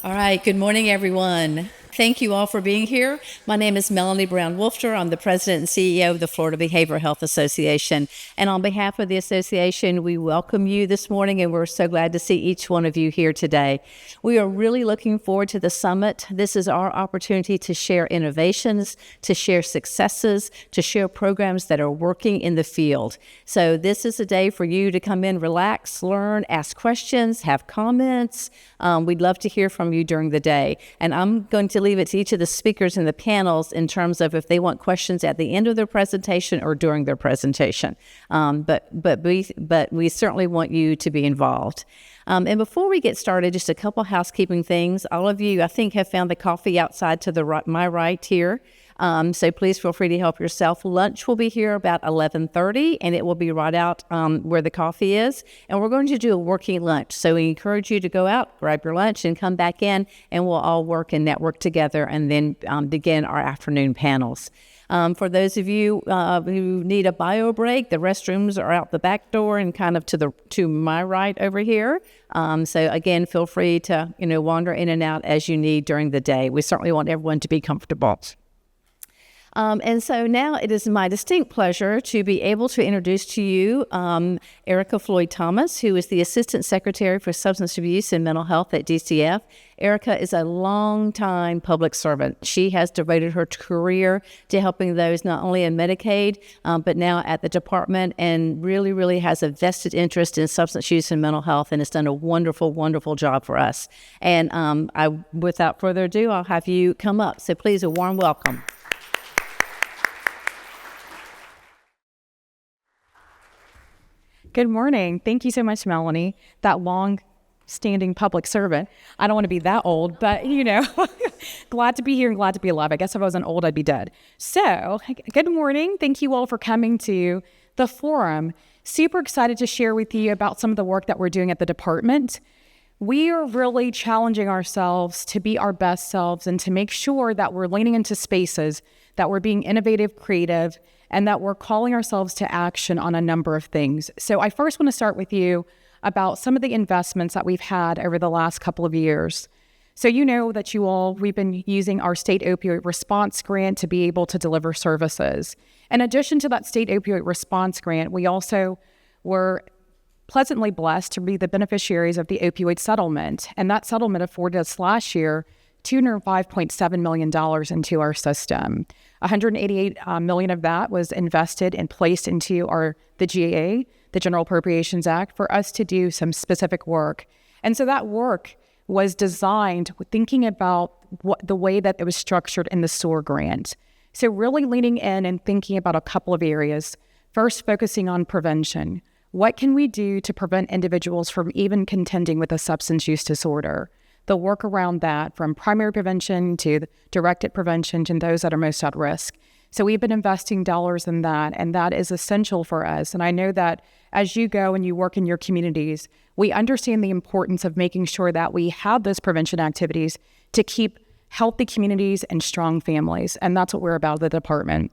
All right, good morning, everyone. Thank you all for being here. My name is Melanie Brown-Woofter. I'm the president and CEO of the Florida Behavioral Health Association. And on behalf of the association, we welcome you this morning, and we're so glad to see each one of you here today. We are really looking forward to the summit. This is our opportunity to share innovations, to share successes, to share programs that are working in the field. So this is a day for you to come in, relax, learn, ask questions, have comments. We'd love to hear from you during the day. And I'm going to leave it to each of the speakers in the panels in terms of if they want questions at the end of their presentation or during their presentation. But we certainly want you to be involved. And before we get started, just a couple housekeeping things. All of you, I think, have found the coffee outside to my right here. So please feel free to help yourself. Lunch will be here about 11:30, and it will be right out where the coffee is. And we're going to do a working lunch. So we encourage you to go out, grab your lunch, and come back in, and we'll all work and network together and then begin our afternoon panels. For those of you who need a bio break, the restrooms are out the back door and kind of to my right over here. So again, feel free to wander in and out as you need during the day. We certainly want everyone to be comfortable. And so now it is my distinct pleasure to be able to introduce to you Erica Floyd Thomas, who is the Assistant Secretary for Substance Abuse and Mental Health at DCF. Erica is a longtime public servant. She has devoted her career to helping those not only in Medicaid, but now at the department, and really, really has a vested interest in substance use and mental health, and has done a wonderful, wonderful job for us. And without further ado, I'll have you come up. So please, a warm welcome. Good morning. Thank you so much, Melanie. That long-standing public servant. I don't want to be that old, but glad to be here and glad to be alive. I guess if I wasn't old, I'd be dead. So, good morning. Thank you all for coming to the forum. Super excited to share with you about some of the work that we're doing at the department. We are really challenging ourselves to be our best selves and to make sure that we're leaning into spaces, that we're being innovative, creative, and that we're calling ourselves to action on a number of things. So I first want to start with you about some of the investments that we've had over the last couple of years. So we've been using our state opioid response grant to be able to deliver services. In addition to that state opioid response grant, we also were pleasantly blessed to be the beneficiaries of the opioid settlement. And that settlement afforded us last year $205.7 million into our system. $188 million of that was invested and placed into the GAA, the General Appropriations Act, for us to do some specific work. And so that work was designed with thinking about the way that it was structured in the SOAR grant. So really leaning in and thinking about a couple of areas. First, focusing on prevention. What can we do to prevent individuals from even contending with a substance use disorder? The work around that, from primary prevention to directed prevention to those that are most at risk. So we've been investing dollars in that, and that is essential for us. And I know that as you go and you work in your communities, we understand the importance of making sure that we have those prevention activities to keep healthy communities and strong families. And that's what we're about at the department.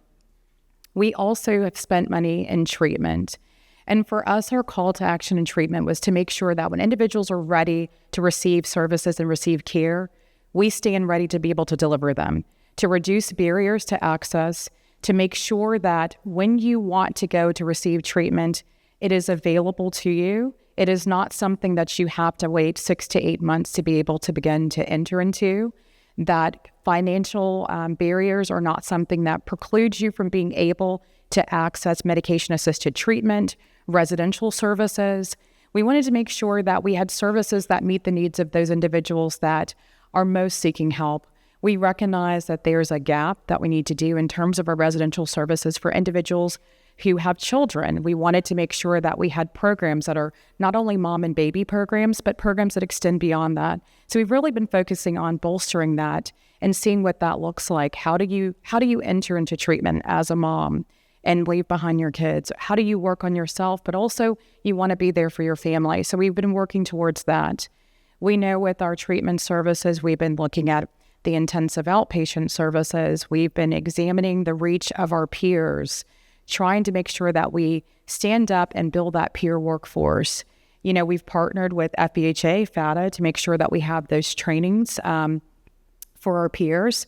We also have spent money in treatment. And for us, our call to action in treatment was to make sure that when individuals are ready to receive services and receive care, we stand ready to be able to deliver them, to reduce barriers to access, to make sure that when you want to go to receive treatment, it is available to you. It is not something that you have to wait 6 to 8 months to be able to begin to enter into. That financial barriers are not something that precludes you from being able to access medication-assisted treatment, residential services. We wanted to make sure that we had services that meet the needs of those individuals that are most seeking help. We recognize that there's a gap that we need to do in terms of our residential services for individuals who have children. We wanted to make sure that we had programs that are not only mom and baby programs, but programs that extend beyond that. So we've really been focusing on bolstering that and seeing what that looks like. How do you enter into treatment as a mom and leave behind your kids? How do you work on yourself? But also you want to be there for your family. So we've been working towards that. We know with our treatment services, we've been looking at the intensive outpatient services. We've been examining the reach of our peers, trying to make sure that we stand up and build that peer workforce. We've partnered with FBHA, FATA, to make sure that we have those trainings for our peers,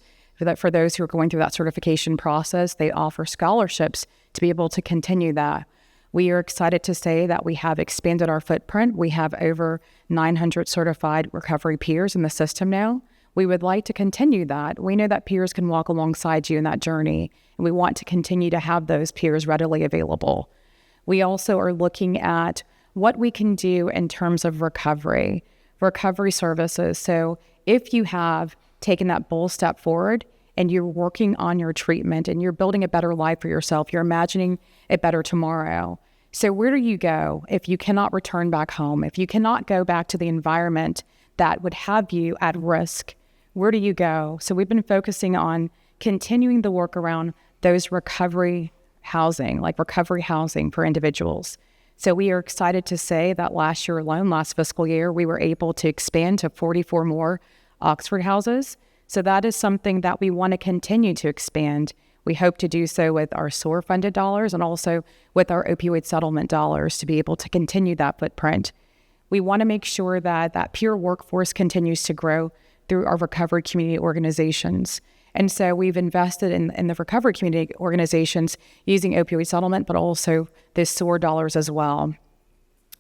for those who are going through that certification process. They offer scholarships to be able to continue that. We are excited to say that we have expanded our footprint. We have over 900 certified recovery peers in the system now. We would like to continue that. We know that peers can walk alongside you in that journey, and we want to continue to have those peers readily available. We also are looking at what we can do in terms of recovery services. So if you have taken that bold step forward and you're working on your treatment and you're building a better life for yourself, you're imagining a better tomorrow. So where do you go if you cannot return back home, if you cannot go back to the environment that would have you at risk? Where do you go? So we've been focusing on continuing the work around those recovery housing, like recovery housing for individuals. So we are excited to say that last year alone, last fiscal year, we were able to expand to 44 more Oxford houses. So that is something that we want to continue to expand. We hope to do so with our SOAR funded dollars and also with our opioid settlement dollars to be able to continue that footprint. We want to make sure that that peer workforce continues to grow through our recovery community organizations. And so we've invested in the recovery community organizations using opioid settlement, but also the SOAR dollars as well.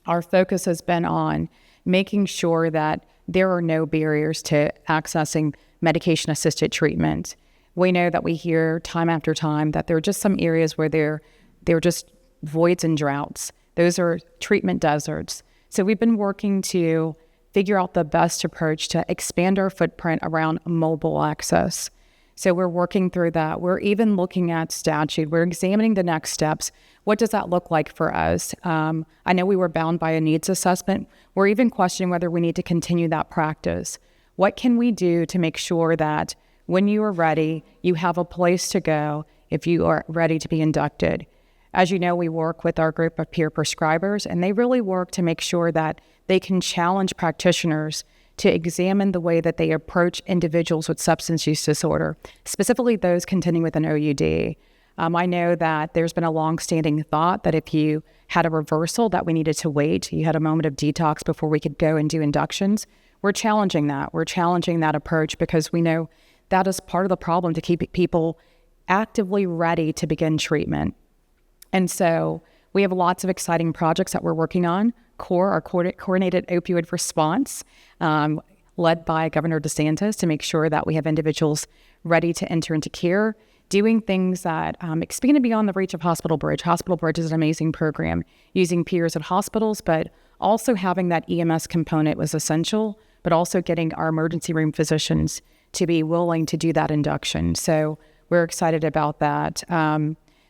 Our focus has been on making sure that there are no barriers to accessing medication-assisted treatment. We know that we hear time after time that there are just some areas where there are just voids and droughts. Those are treatment deserts. So we've been working to figure out the best approach to expand our footprint around mobile access. So we're working through that. We're even looking at statute. We're examining the next steps. What does that look like for us? I know we were bound by a needs assessment. We're even questioning whether we need to continue that practice. What can we do to make sure that when you are ready, you have a place to go if you are ready to be inducted? As you know, we work with our group of peer prescribers, and they really work to make sure that they can challenge practitioners to examine the way that they approach individuals with substance use disorder, specifically those contending with an OUD. I know that there's been a long-standing thought that if you had a reversal that we needed to wait, you had a moment of detox before we could go and do inductions. We're challenging that. We're challenging that approach because we know that is part of the problem to keep people actively ready to begin treatment. And so we have lots of exciting projects that we're working on. CORE, our Coordinated Opioid Response, led by Governor DeSantis, to make sure that we have individuals ready to enter into care, doing things that expand beyond the reach of Hospital Bridge. Hospital Bridge is an amazing program, using peers at hospitals, but also having that EMS component was essential, but also getting our emergency room physicians to be willing to do that induction. So we're excited about that.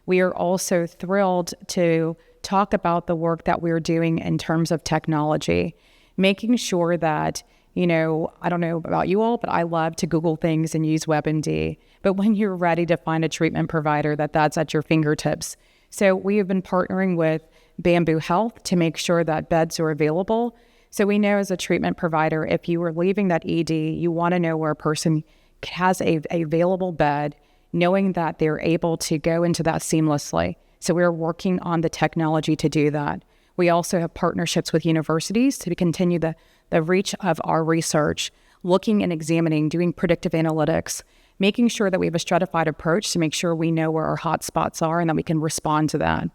We are also thrilled to talk about the work that we're doing in terms of technology, making sure that, I don't know about you all, but I love to Google things and use WebMD. But when you're ready to find a treatment provider, that's at your fingertips. So we have been partnering with Bamboo Health to make sure that beds are available. So we know as a treatment provider, if you are leaving that ED, you want to know where a person has a available bed, knowing that they're able to go into that seamlessly. So we're working on the technology to do that. We also have partnerships with universities to continue the reach of our research, looking and examining, doing predictive analytics, making sure that we have a stratified approach to make sure we know where our hot spots are and that we can respond to that.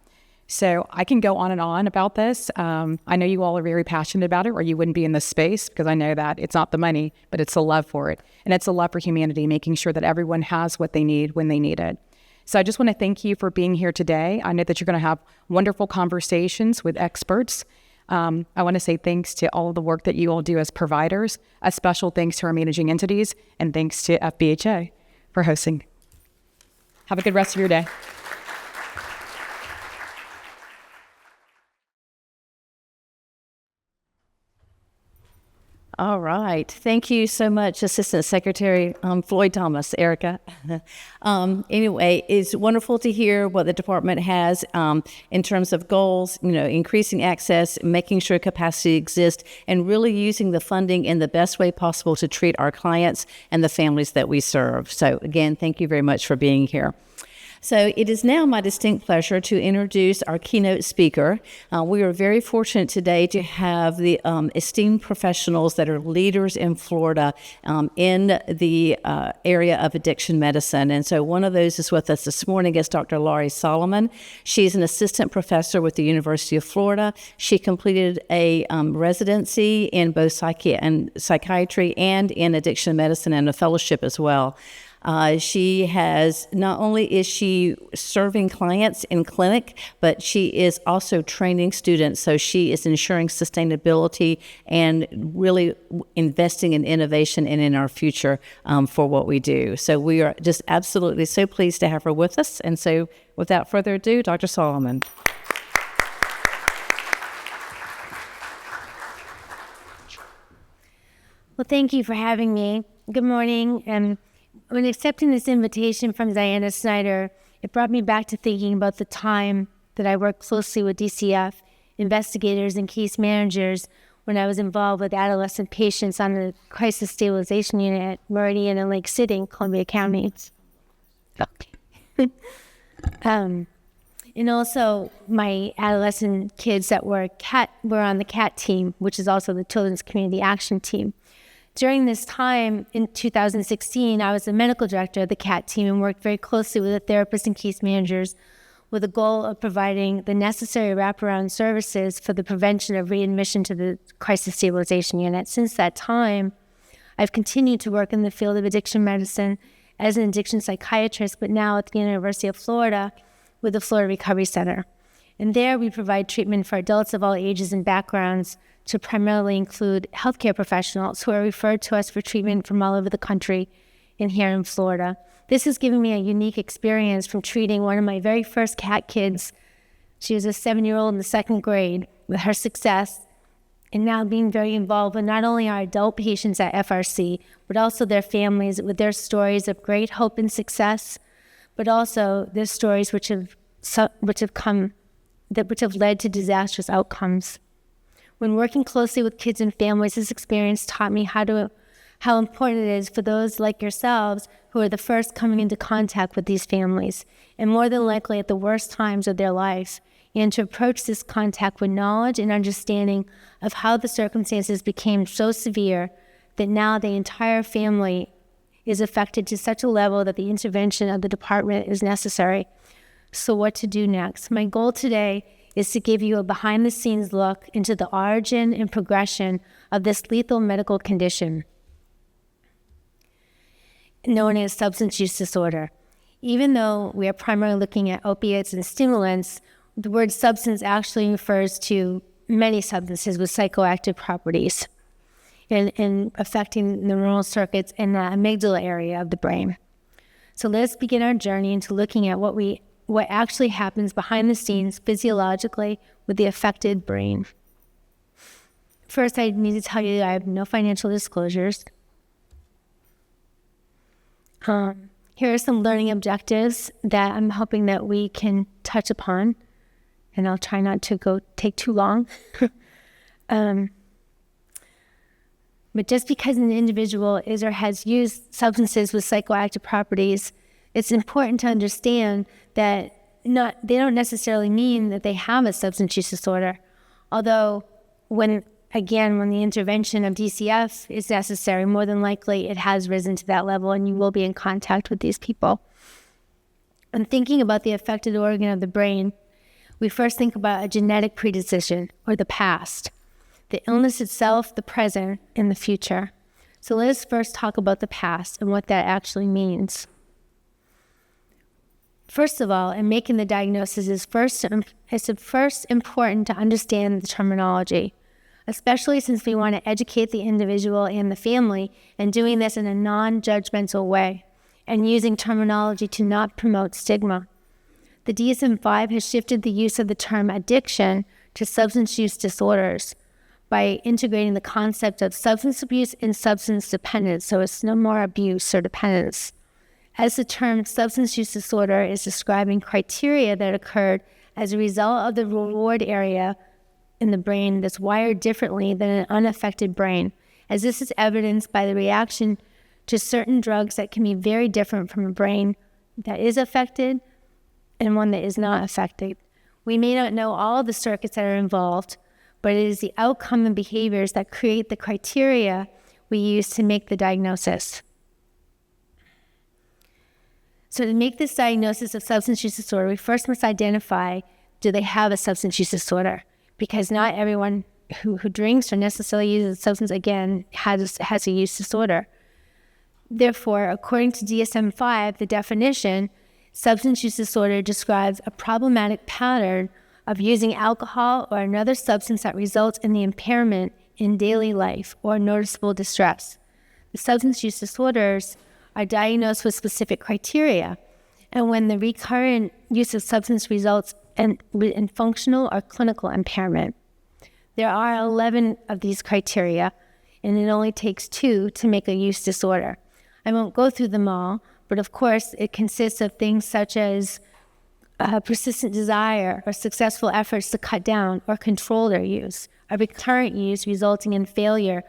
So I can go on and on about this. I know you all are very passionate about it, or you wouldn't be in this space, because I know that it's not the money, but it's the love for it. And it's a love for humanity, making sure that everyone has what they need when they need it. So I just want to thank you for being here today. I know that you're going to have wonderful conversations with experts. I want to say thanks to all of the work that you all do as providers. A special thanks to our managing entities, and thanks to FBHA for hosting. Have a good rest of your day. All right. Thank you so much, Assistant Secretary Floyd Thomas, Erica. Anyway, it's wonderful to hear what the department has in terms of goals, increasing access, making sure capacity exists, and really using the funding in the best way possible to treat our clients and the families that we serve. So again, thank you very much for being here. So it is now my distinct pleasure to introduce our keynote speaker. We are very fortunate today to have the esteemed professionals that are leaders in Florida in the area of addiction medicine. And so one of those is with us this morning is Dr. Laurie Solomon. She's an assistant professor with the University of Florida. She completed a residency in both psychiatry and in addiction medicine and a fellowship as well. She has, not only is she serving clients in clinic, but she is also training students. So she is ensuring sustainability and really investing in innovation and in our future for what we do. So we are just absolutely so pleased to have her with us. And so without further ado, Dr. Solomon. Well, thank you for having me. Good morning. When accepting this invitation from Diana Snyder, it brought me back to thinking about the time that I worked closely with DCF, investigators, and case managers when I was involved with adolescent patients on the crisis stabilization unit at Meridian and Lake City, Columbia County. And also my adolescent kids that were on the CAT team, which is also the Children's Community Action Team. During this time, in 2016, I was the medical director of the CAT team and worked very closely with the therapists and case managers with the goal of providing the necessary wraparound services for the prevention of readmission to the crisis stabilization unit. Since that time, I've continued to work in the field of addiction medicine as an addiction psychiatrist, but now at the University of Florida with the Florida Recovery Center. And there we provide treatment for adults of all ages and backgrounds to primarily include healthcare professionals who are referred to us for treatment from all over the country and here in Florida. This has given me a unique experience from treating one of my very first CAT kids. She was a 7-year-old in the 2nd grade with her success, and now being very involved with not only our adult patients at FRC, but also their families with their stories of great hope and success, but also their stories which have led to disastrous outcomes. When working closely with kids and families, this experience taught me how important it is for those like yourselves who are the first coming into contact with these families, and more than likely at the worst times of their life, and to approach this contact with knowledge and understanding of how the circumstances became so severe that now the entire family is affected to such a level that the intervention of the department is necessary. So what to do next? My goal today is to give you a behind-the-scenes look into the origin and progression of this lethal medical condition known as substance use disorder. Even though we are primarily looking at opiates and stimulants, the word substance actually refers to many substances with psychoactive properties and affecting the neural circuits in the amygdala area of the brain. So let's begin our journey into looking at what actually happens behind the scenes physiologically with the affected brain. First, I need to tell you that I have no financial disclosures. Here are some learning objectives that I'm hoping that we can touch upon, and I'll try not to take too long. But just because an individual is or has used substances with psychoactive properties, it's important to understand that they don't necessarily mean that they have a substance use disorder. Although, when the intervention of DCF is necessary, more than likely it has risen to that level and you will be in contact with these people. When thinking about the affected organ of the brain, we first think about a genetic predisposition, or the past, the illness itself, the present, and the future. So let us first talk about the past and what that actually means. First of all, in making the diagnosis, it's first important to understand the terminology, especially since we want to educate the individual and the family, and doing this in a non-judgmental way, and using terminology to not promote stigma. The DSM-5 has shifted the use of the term addiction to substance use disorders by integrating the concept of substance abuse and substance dependence, so it's no more abuse or dependence. As the term substance use disorder is describing criteria that occurred as a result of the reward area in the brain that's wired differently than an unaffected brain, as this is evidenced by the reaction to certain drugs that can be very different from a brain that is affected and one that is not affected. We may not know all the circuits that are involved, but it is the outcome and behaviors that create the criteria we use to make the diagnosis. So to make this diagnosis of substance use disorder, we first must identify, do they have a substance use disorder? Because not everyone who drinks or necessarily uses a substance, again, has a use disorder. Therefore, according to DSM-5, the definition, substance use disorder describes a problematic pattern of using alcohol or another substance that results in the impairment in daily life or noticeable distress. The substance use disorders are diagnosed with specific criteria, and when the recurrent use of substance results in functional or clinical impairment. There are 11 of these criteria, and it only takes 2 to make a use disorder. I won't go through them all, but of course it consists of things such as persistent desire or successful efforts to cut down or control their use, a recurrent use resulting in failure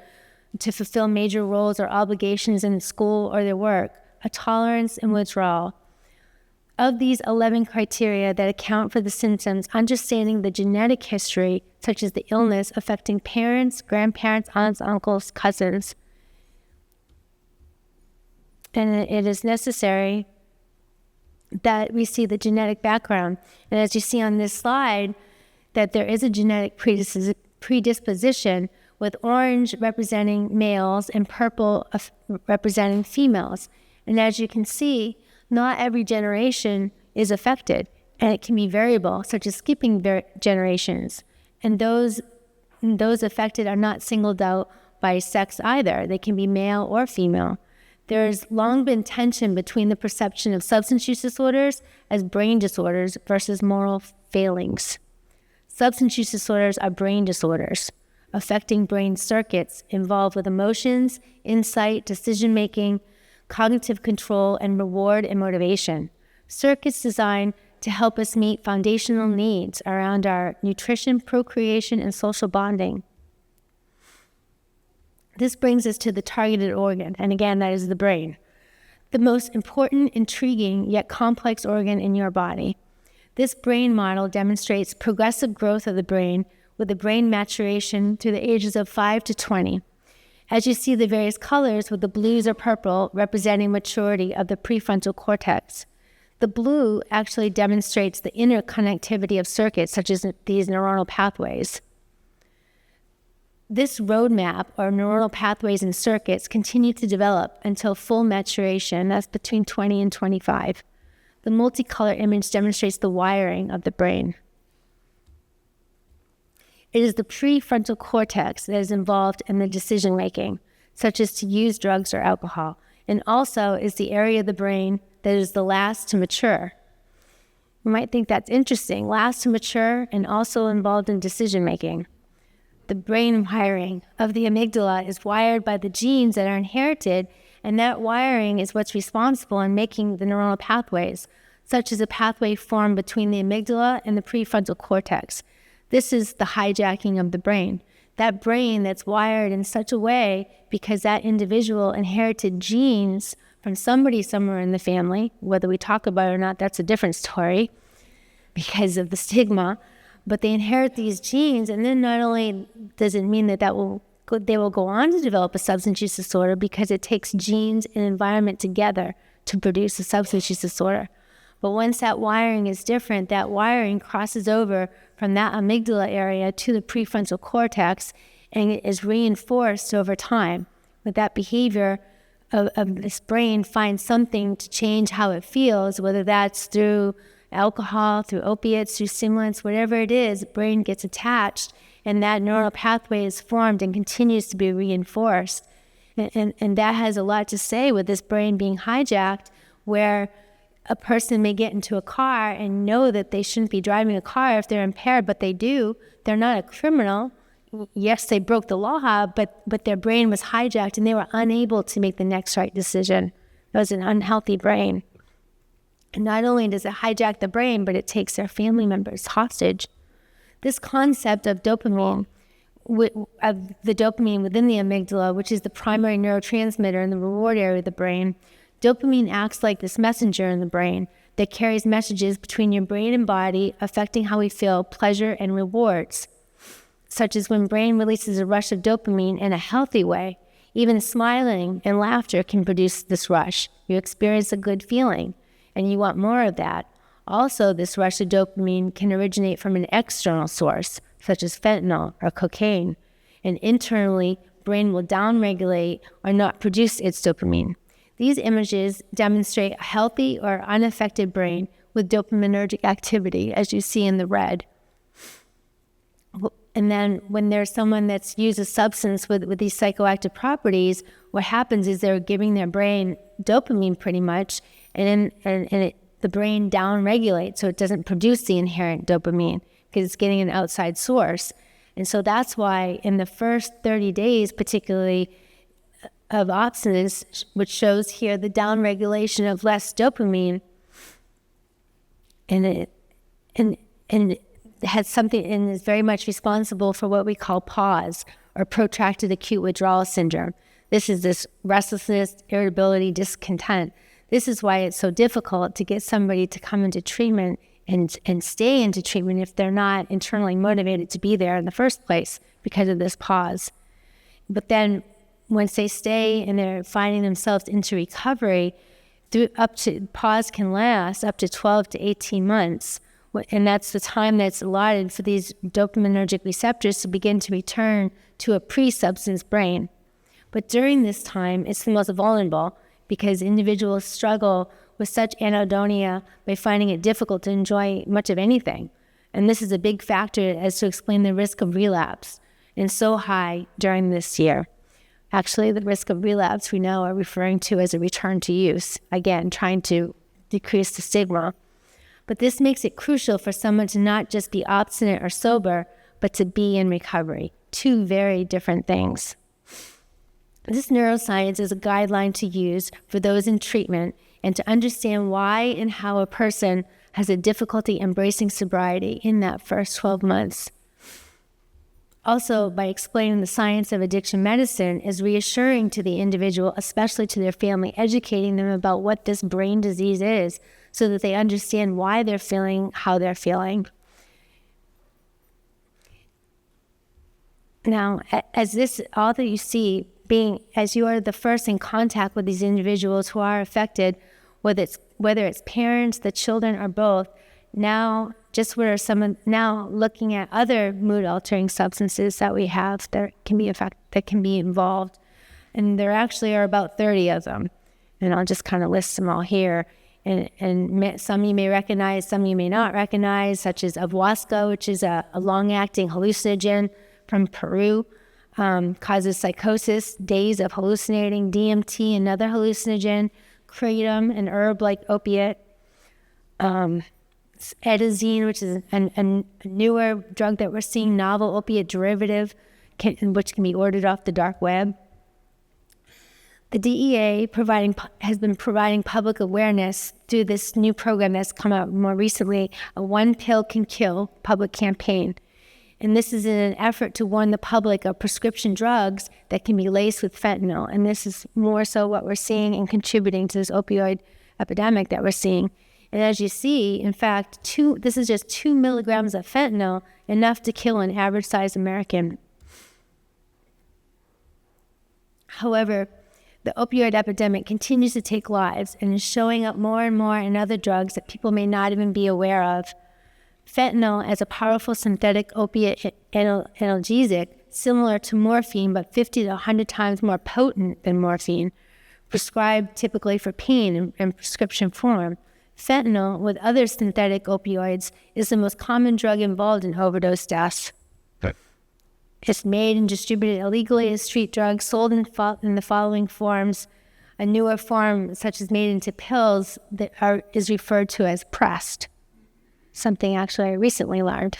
to fulfill major roles or obligations in school or their work, a tolerance and withdrawal. Of these 11 criteria that account for the symptoms, understanding the genetic history, such as the illness affecting parents, grandparents, aunts, uncles, cousins, and it is necessary that we see the genetic background. And as you see on this slide, that there is a genetic predisposition, with orange representing males and purple representing females. And as you can see, not every generation is affected, and it can be variable, such as skipping generations. And those affected are not singled out by sex either. They can be male or female. There's long been tension between the perception of substance use disorders as brain disorders versus moral failings. Substance use disorders are brain disorders, affecting brain circuits involved with emotions, insight, decision-making, cognitive control, and reward and motivation. Circuits designed to help us meet foundational needs around our nutrition, procreation, and social bonding. This brings us to the targeted organ, and again, that is the brain. The most important, intriguing, yet complex organ in your body. This brain model demonstrates progressive growth of the brain with the brain maturation through the ages of 5 to 20. As you see the various colors with the blues or purple representing maturity of the prefrontal cortex. The blue actually demonstrates the interconnectivity of circuits such as these neuronal pathways. This roadmap or neuronal pathways and circuits continue to develop until full maturation, that's between 20 and 25. The multicolor image demonstrates the wiring of the brain. It is the prefrontal cortex that is involved in the decision-making, such as to use drugs or alcohol, and also is the area of the brain that is the last to mature. You might think that's interesting, last to mature and also involved in decision-making. The brain wiring of the amygdala is wired by the genes that are inherited, and that wiring is what's responsible in making the neuronal pathways, such as a pathway formed between the amygdala and the prefrontal cortex. This is the hijacking of the brain. That brain that's wired in such a way because that individual inherited genes from somebody somewhere in the family, whether we talk about it or not, that's a different story because of the stigma, but they inherit these genes, and then not only does it mean that they will go on to develop a substance use disorder because it takes genes and environment together to produce a substance use disorder. But once that wiring is different, that wiring crosses over from that amygdala area to the prefrontal cortex, and it is reinforced over time. With that behavior of this brain finds something to change how it feels, whether that's through alcohol, through opiates, through stimulants, whatever it is, the brain gets attached, and that neural pathway is formed and continues to be reinforced. And that has a lot to say with this brain being hijacked, where a person may get into a car and know that they shouldn't be driving a car if they're impaired, but they do. They're not a criminal. Yes, they broke the law, but their brain was hijacked and they were unable to make the next right decision. It was an unhealthy brain. And not only does it hijack the brain, but it takes their family members hostage. This concept of dopamine, of the dopamine within the amygdala, which is the primary neurotransmitter in the reward area of the brain, dopamine acts like this messenger in the brain that carries messages between your brain and body, affecting how we feel pleasure and rewards, such as when brain releases a rush of dopamine in a healthy way. Even smiling and laughter can produce this rush. You experience a good feeling, and you want more of that. Also, this rush of dopamine can originate from an external source, such as fentanyl or cocaine, and internally, brain will downregulate or not produce its dopamine. These images demonstrate a healthy or unaffected brain with dopaminergic activity, as you see in the red. And then when there's someone that's used a substance with these psychoactive properties, what happens is they're giving their brain dopamine pretty much, the brain downregulates, so it doesn't produce the inherent dopamine because it's getting an outside source. And so that's why in the first 30 days, particularly of abstinence, which shows here the downregulation of less dopamine, and it has something and is very much responsible for what we call PAWS, or protracted acute withdrawal syndrome. This is this restlessness, irritability, discontent. This is why it's so difficult to get somebody to come into treatment and stay into treatment if they're not internally motivated to be there in the first place because of this pause. But then once they stay and they're finding themselves into recovery, pause can last up to 12 to 18 months. And that's the time that's allotted for these dopaminergic receptors to begin to return to a pre-substance brain. But during this time, it's the most vulnerable because individuals struggle with such anhedonia by finding it difficult to enjoy much of anything. And this is a big factor as to explain the risk of relapse, and so high during this year. Actually, the risk of relapse we know are referring to as a return to use, again, trying to decrease the stigma. But this makes it crucial for someone to not just be abstinent or sober, but to be in recovery. Two very different things. This neuroscience is a guideline to use for those in treatment and to understand why and how a person has a difficulty embracing sobriety in that first 12 months. Also, by explaining the science of addiction medicine is reassuring to the individual, especially to their family, educating them about what this brain disease is so that they understand why they're feeling how they're feeling. Now, all that you see, as you are the first in contact with these individuals who are affected, whether it's parents, the children, or both, now looking at other mood-altering substances that we have that can be involved, and there actually are about 30 of them, and I'll just kind of list them all here. And some you may recognize, some you may not recognize, such as ayahuasca, which is a long-acting hallucinogen from Peru, causes psychosis, days of hallucinating. DMT, another hallucinogen. Kratom, an herb like opiate. Edazine, which is a newer drug that we're seeing, novel opiate derivative, which can be ordered off the dark web. The DEA has been providing public awareness through this new program that's come out more recently, a One Pill Can Kill public campaign. And this is in an effort to warn the public of prescription drugs that can be laced with fentanyl. And this is more so what we're seeing and contributing to this opioid epidemic that we're seeing. And as you see, in fact, this is just 2 milligrams of fentanyl, enough to kill an average-sized American. However, the opioid epidemic continues to take lives and is showing up more and more in other drugs that people may not even be aware of. Fentanyl, as a powerful synthetic opiate analgesic, similar to morphine but 50 to 100 times more potent than morphine, prescribed typically for pain in prescription form. Fentanyl, with other synthetic opioids, is the most common drug involved in overdose deaths. Okay. It's made and distributed illegally as street drugs, sold in the following forms. A newer form, such as made into pills, is referred to as pressed. Something actually I recently learned.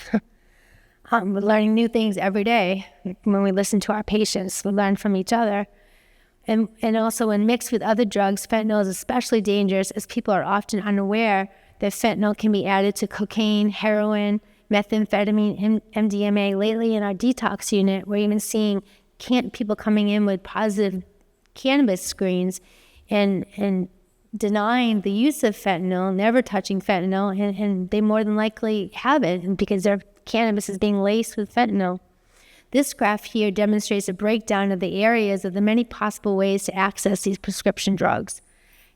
We're learning new things every day. When we listen to our patients, we learn from each other. And also when mixed with other drugs, fentanyl is especially dangerous as people are often unaware that fentanyl can be added to cocaine, heroin, methamphetamine, MDMA. Lately in our detox unit, we're even seeing people coming in with positive cannabis screens and denying the use of fentanyl, never touching fentanyl, and they more than likely have it because their cannabis is being laced with fentanyl. This graph here demonstrates a breakdown of the areas of the many possible ways to access these prescription drugs.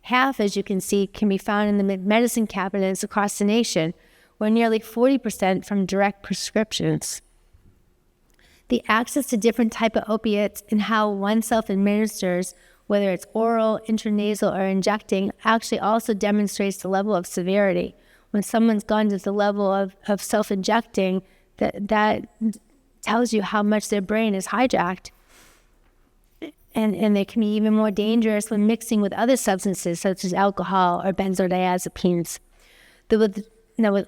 Half, as you can see, can be found in the medicine cabinets across the nation, where nearly 40% from direct prescriptions. The access to different type of opiates and how one self-administers, whether it's oral, intranasal, or injecting, actually also demonstrates the level of severity. When someone's gone to the level of self-injecting, that tells you how much their brain is hijacked. And they can be even more dangerous when mixing with other substances such as alcohol or benzodiazepines. With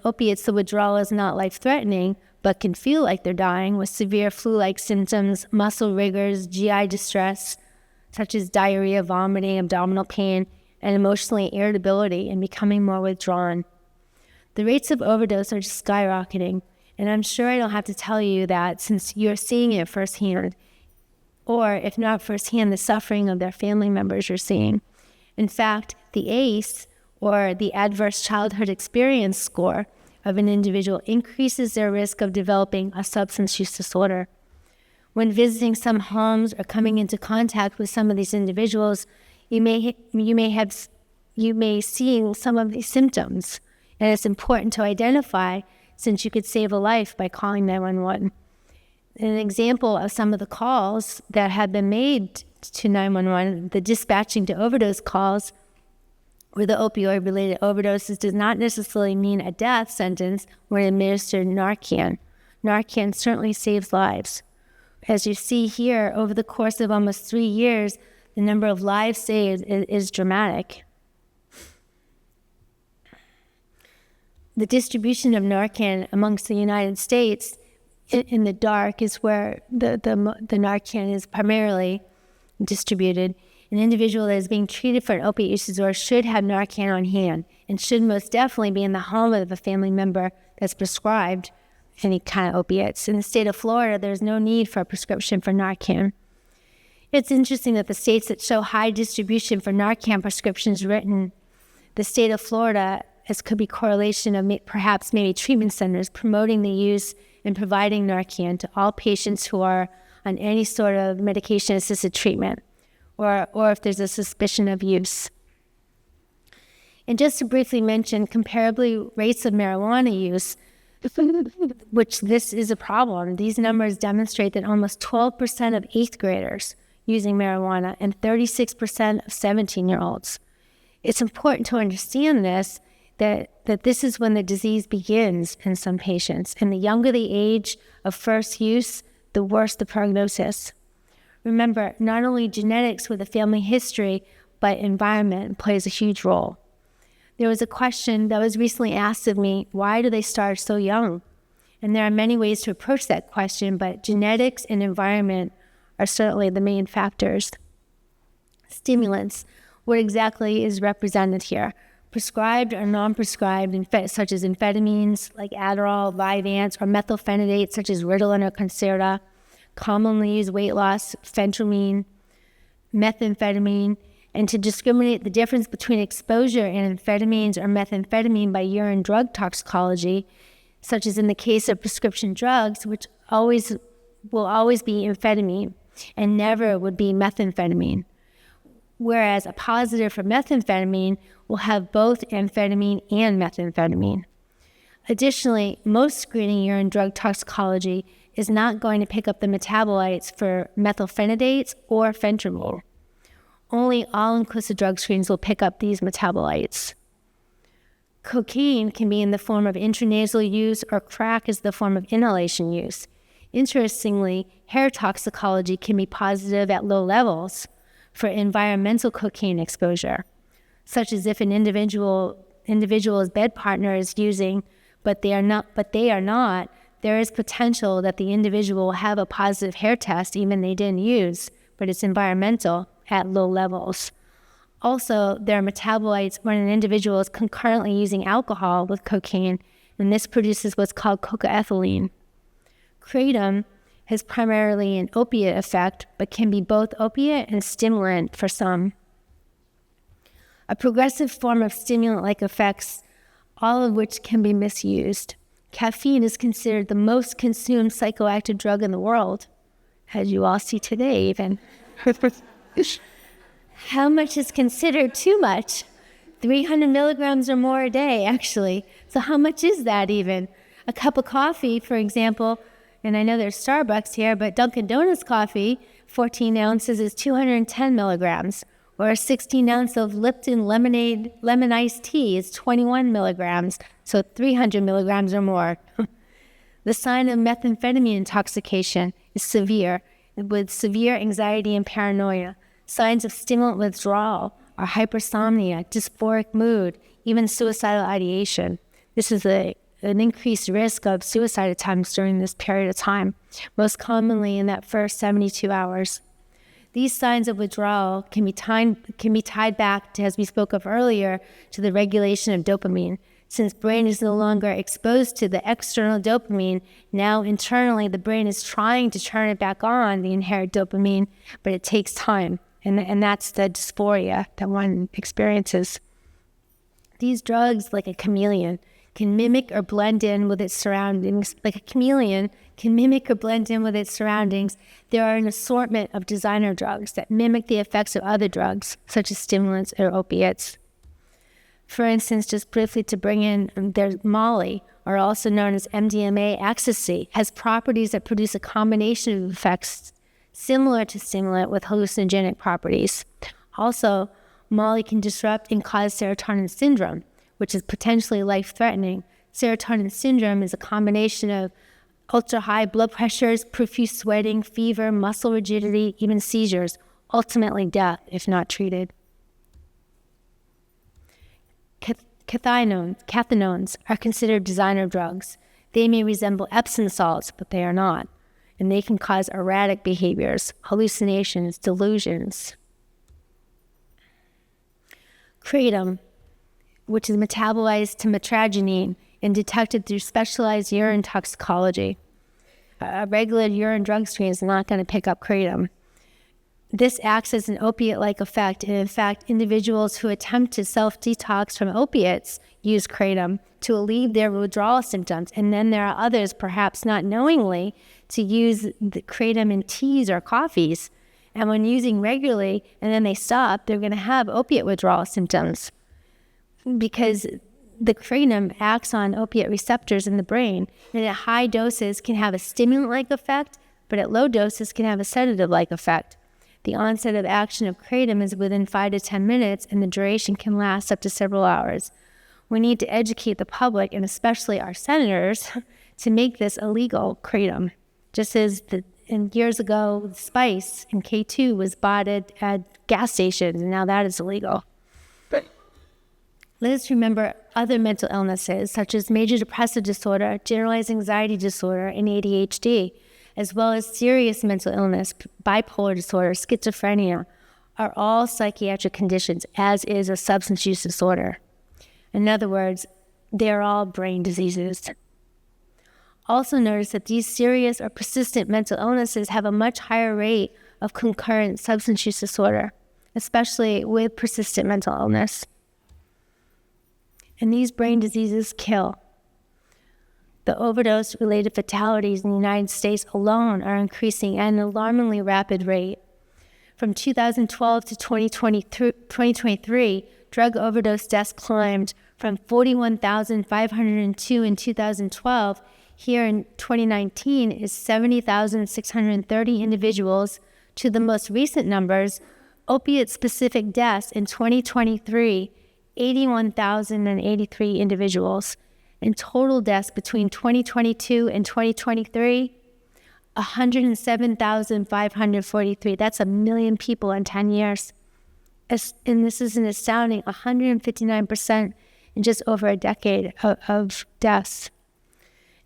opiates, the withdrawal is not life-threatening, but can feel like they're dying with severe flu-like symptoms, muscle rigors, GI distress, such as diarrhea, vomiting, abdominal pain, and emotional irritability, and becoming more withdrawn. The rates of overdose are just skyrocketing, and I'm sure I don't have to tell you that since you're seeing it firsthand, or if not firsthand, the suffering of their family members you're seeing. In fact, the ACE, or the Adverse Childhood Experience score of an individual, increases their risk of developing a substance use disorder. When visiting some homes or coming into contact with some of these individuals, you may see some of these symptoms, and it's important to identify since you could save a life by calling 911. An example of some of the calls that have been made to 911, the dispatching to overdose calls, where the opioid-related overdoses does not necessarily mean a death sentence when administered Narcan. Narcan certainly saves lives. As you see here, over the course of almost 3 years, the number of lives saved is dramatic. The distribution of Narcan amongst the United States in the dark is where the Narcan is primarily distributed. An individual that is being treated for an opiate use disorder should have Narcan on hand and should most definitely be in the home of a family member that's prescribed any kind of opiates. In the state of Florida, there's no need for a prescription for Narcan. It's interesting that the states that show high distribution for Narcan prescriptions written, the state of Florida, as could be correlation of perhaps maybe treatment centers promoting the use and providing Narcan to all patients who are on any sort of medication-assisted treatment, or if there's a suspicion of use. And just to briefly mention, comparably rates of marijuana use, which this is a problem. These numbers demonstrate that almost 12% of 8th graders using marijuana and 36% of 17-year-olds. It's important to understand this, that this is when the disease begins in some patients. And the younger the age of first use, the worse the prognosis. Remember, not only genetics with a family history, but environment plays a huge role. There was a question that was recently asked of me, why do they start so young? And there are many ways to approach that question, but genetics and environment are certainly the main factors. Stimulants, what exactly is represented here? Prescribed or non-prescribed, such as amphetamines like Adderall, Vyvanse, or methylphenidate such as Ritalin or Concerta, commonly used weight loss, phentermine, methamphetamine, and to discriminate the difference between exposure in amphetamines or methamphetamine by urine drug toxicology, such as in the case of prescription drugs, which will always be amphetamine and never would be methamphetamine. Whereas a positive for methamphetamine will have both amphetamine and methamphetamine. Additionally, most screening urine drug toxicology is not going to pick up the metabolites for methylphenidates or phentermine. Only all-inclusive drug screens will pick up these metabolites. Cocaine can be in the form of intranasal use, or crack is the form of inhalation use. Interestingly, hair toxicology can be positive at low levels for environmental cocaine exposure, such as if an individual's bed partner is using, but they are not, there is potential that the individual will have a positive hair test even they didn't use, but it's environmental at low levels. Also, there are metabolites when an individual is concurrently using alcohol with cocaine, and this produces what's called cocaethylene. Kratom has primarily an opiate effect, but can be both opiate and stimulant for some. a progressive form of stimulant-like effects, all of which can be misused. Caffeine is considered the most consumed psychoactive drug in the world, as you all see today even. How much is considered too much? 300 milligrams or more a day, actually. So how much is that even? A cup of coffee, for example, and I know there's Starbucks here, but Dunkin' Donuts coffee, 14 ounces is 210 milligrams, or a 16 ounce of Lipton lemon iced tea is 21 milligrams, so 300 milligrams or more. The sign of methamphetamine intoxication is severe, with severe anxiety and paranoia. Signs of stimulant withdrawal are hypersomnia, dysphoric mood, even suicidal ideation. This is an increased risk of suicide attempts during this period of time, most commonly in that first 72 hours. These signs of withdrawal can be tied back to, as we spoke of earlier, to the regulation of dopamine. Since brain is no longer exposed to the external dopamine, now internally the brain is trying to turn it back on, the inherent dopamine, but it takes time. And that's the dysphoria that one experiences. These drugs, like a chameleon, can mimic or blend in with its surroundings. Like a chameleon can mimic or blend in with its surroundings. There are an assortment of designer drugs that mimic the effects of other drugs, such as stimulants or opiates. For instance, just briefly to bring in, there's Molly, or also known as MDMA ecstasy, has properties that produce a combination of effects similar to stimulant with hallucinogenic properties. Also, Molly can disrupt and cause serotonin syndrome, which is potentially life-threatening. Serotonin syndrome is a combination of ultra-high blood pressures, profuse sweating, fever, muscle rigidity, even seizures, ultimately death if not treated. Cathinones are considered designer drugs. They may resemble Epsom salts, but they are not. And they can cause erratic behaviors, hallucinations, delusions. Kratom, which is metabolized to mitragynine and detected through specialized urine toxicology. A regular urine drug screen is not going to pick up kratom. This acts as an opiate-like effect, and in fact, individuals who attempt to self-detox from opiates use kratom to alleviate their withdrawal symptoms, and then there are others, perhaps not knowingly, to use the kratom in teas or coffees. And when using regularly, and then they stop, they're going to have opiate withdrawal symptoms because the kratom acts on opiate receptors in the brain, and at high doses can have a stimulant-like effect, but at low doses can have a sedative-like effect. The onset of action of kratom is within 5 to 10 minutes, and the duration can last up to several hours. We need to educate the public, and especially our senators, to make this illegal, kratom. Just as years ago, spice and K2 was bought at gas stations, and now that is illegal. Let us remember other mental illnesses, such as major depressive disorder, generalized anxiety disorder, and ADHD, as well as serious mental illness, bipolar disorder, schizophrenia, are all psychiatric conditions, as is a substance use disorder. In other words, they're all brain diseases. Also notice that these serious or persistent mental illnesses have a much higher rate of concurrent substance use disorder, especially with persistent mental illness. And these brain diseases kill. The overdose-related fatalities in the United States alone are increasing at an alarmingly rapid rate. From 2012 to 2023, drug overdose deaths climbed from 41,502 in 2012. Here in 2019 is 70,630 individuals. To the most recent numbers, opiate-specific deaths in 2023, 81,083 individuals. And total deaths between 2022 and 2023, 107,543. That's 1 million people in 10 years. And this is an astounding 159% in just over a decade of deaths.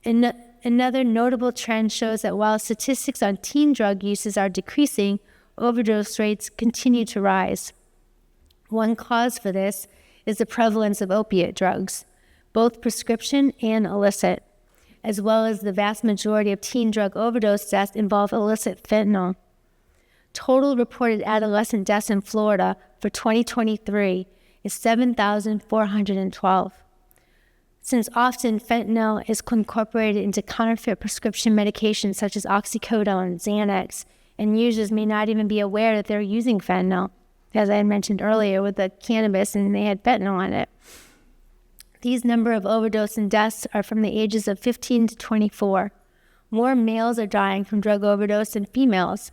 And another notable trend shows that while statistics on teen drug uses are decreasing, overdose rates continue to rise. One cause for this is the prevalence of opiate drugs, both prescription and illicit, as well as the vast majority of teen drug overdose deaths involve illicit fentanyl. Total reported adolescent deaths in Florida for 2023 is 7,412. Since often fentanyl is incorporated into counterfeit prescription medications such as oxycodone, Xanax, and users may not even be aware that they're using fentanyl, as I had mentioned earlier with the cannabis and they had fentanyl in it. These number of overdose and deaths are from the ages of 15 to 24. More males are dying from drug overdose than females.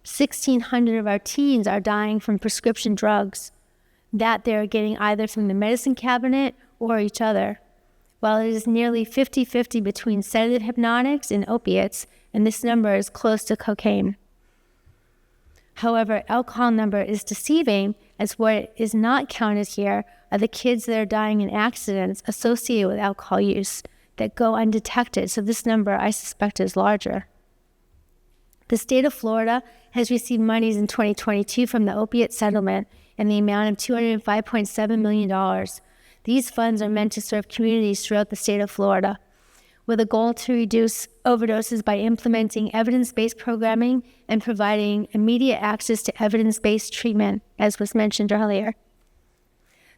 1,600 of our teens are dying from prescription drugs that they're getting either from the medicine cabinet or each other. While it is nearly 50-50 between sedative hypnotics and opiates, and this number is close to cocaine. However, alcohol number is deceiving, as what is not counted here are the kids that are dying in accidents associated with alcohol use that go undetected, so this number I suspect is larger. The state of Florida has received monies in 2022 from the opiate settlement in the amount of $205.7 million. These funds are meant to serve communities throughout the state of Florida, with a goal to reduce overdoses by implementing evidence-based programming and providing immediate access to evidence-based treatment, as was mentioned earlier.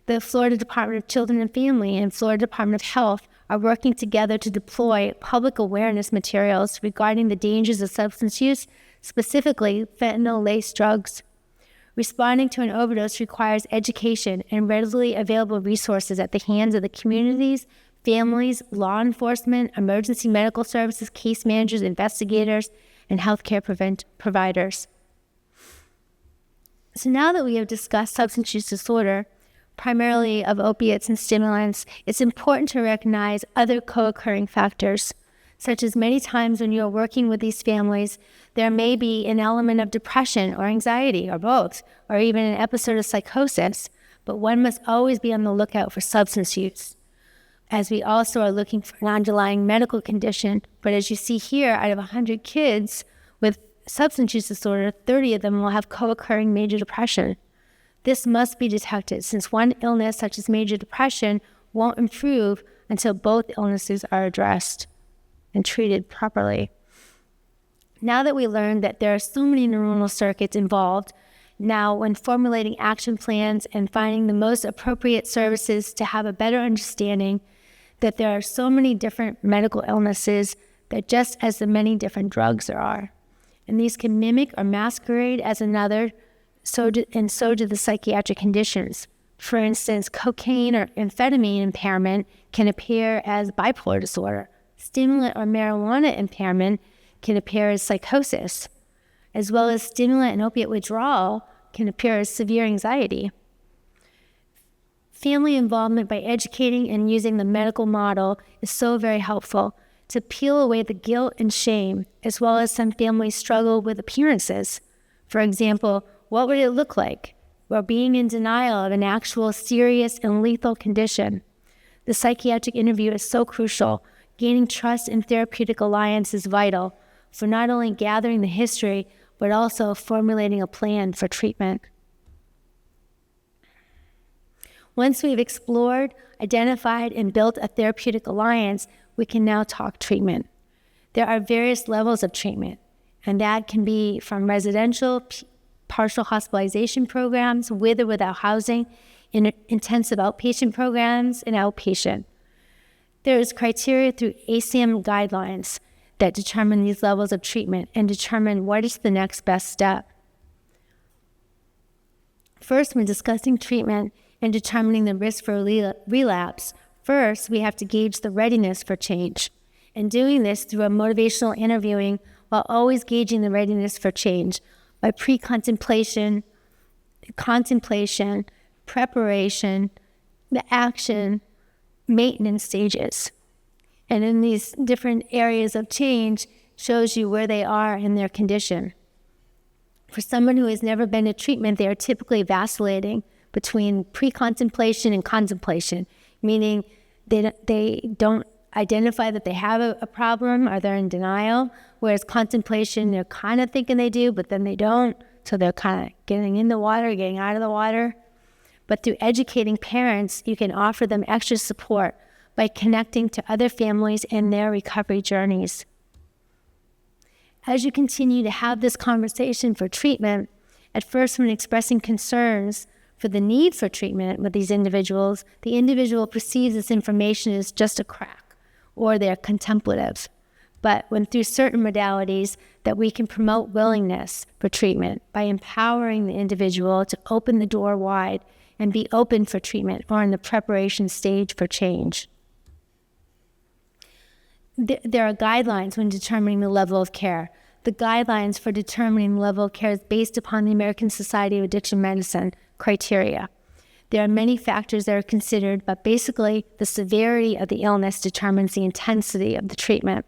The Florida Department of Children and Family and Florida Department of Health are working together to deploy public awareness materials regarding the dangers of substance use, specifically fentanyl-laced drugs. Responding to an overdose requires education and readily available resources at the hands of the communities, families, law enforcement, emergency medical services, case managers, investigators, and healthcare providers. So now that we have discussed substance use disorder, primarily of opiates and stimulants, it's important to recognize other co-occurring factors, such as many times when you're working with these families, there may be an element of depression or anxiety or both, or even an episode of psychosis, but one must always be on the lookout for substance use, as we also are looking for an underlying medical condition. But as you see here, out of 100 kids with substance use disorder, 30 of them will have co-occurring major depression. This must be detected, since one illness, such as major depression, won't improve until both illnesses are addressed and treated properly. Now that we learned that there are so many neuronal circuits involved, now when formulating action plans and finding the most appropriate services to have a better understanding that there are so many different medical illnesses that just as the many different drugs there are. And these can mimic or masquerade as another, so do the psychiatric conditions. For instance, cocaine or amphetamine impairment can appear as bipolar disorder. Stimulant or marijuana impairment can appear as psychosis, as well as stimulant and opiate withdrawal can appear as severe anxiety. Family involvement by educating and using the medical model is so very helpful to peel away the guilt and shame, as well as some families struggle with appearances. For example, what would it look like while being in denial of an actual serious and lethal condition? The psychiatric interview is so crucial. Gaining trust in therapeutic alliance is vital for not only gathering the history, but also formulating a plan for treatment. Once we've explored, identified, and built a therapeutic alliance, we can now talk treatment. There are various levels of treatment, and that can be from residential, partial hospitalization programs, with or without housing, intensive outpatient programs, and outpatient. There is criteria through ASAM guidelines that determine these levels of treatment and determine what is the next best step. First, when discussing treatment and determining the risk for relapse, first we have to gauge the readiness for change, and doing this through a motivational interviewing while always gauging the readiness for change by pre-contemplation, contemplation, preparation, the action, maintenance stages. And in these different areas of change shows you where they are in their condition. For someone who has never been to treatment, they are typically vacillating between pre-contemplation and contemplation, meaning they don't identify that they have a problem or they're in denial, whereas contemplation, they're kind of thinking they do, but then they don't, so they're kind of getting in the water, getting out of the water. But through educating parents, you can offer them extra support by connecting to other families in their recovery journeys. As you continue to have this conversation for treatment, at first when expressing concerns for the need for treatment with these individuals, the individual perceives this information as just a crack, or they're contemplative. But when through certain modalities that we can promote willingness for treatment by empowering the individual to open the door wide and be open for treatment or in the preparation stage for change. There are guidelines when determining the level of care. The guidelines for determining the level of care is based upon the American Society of Addiction Medicine criteria. There are many factors that are considered, but basically the severity of the illness determines the intensity of the treatment.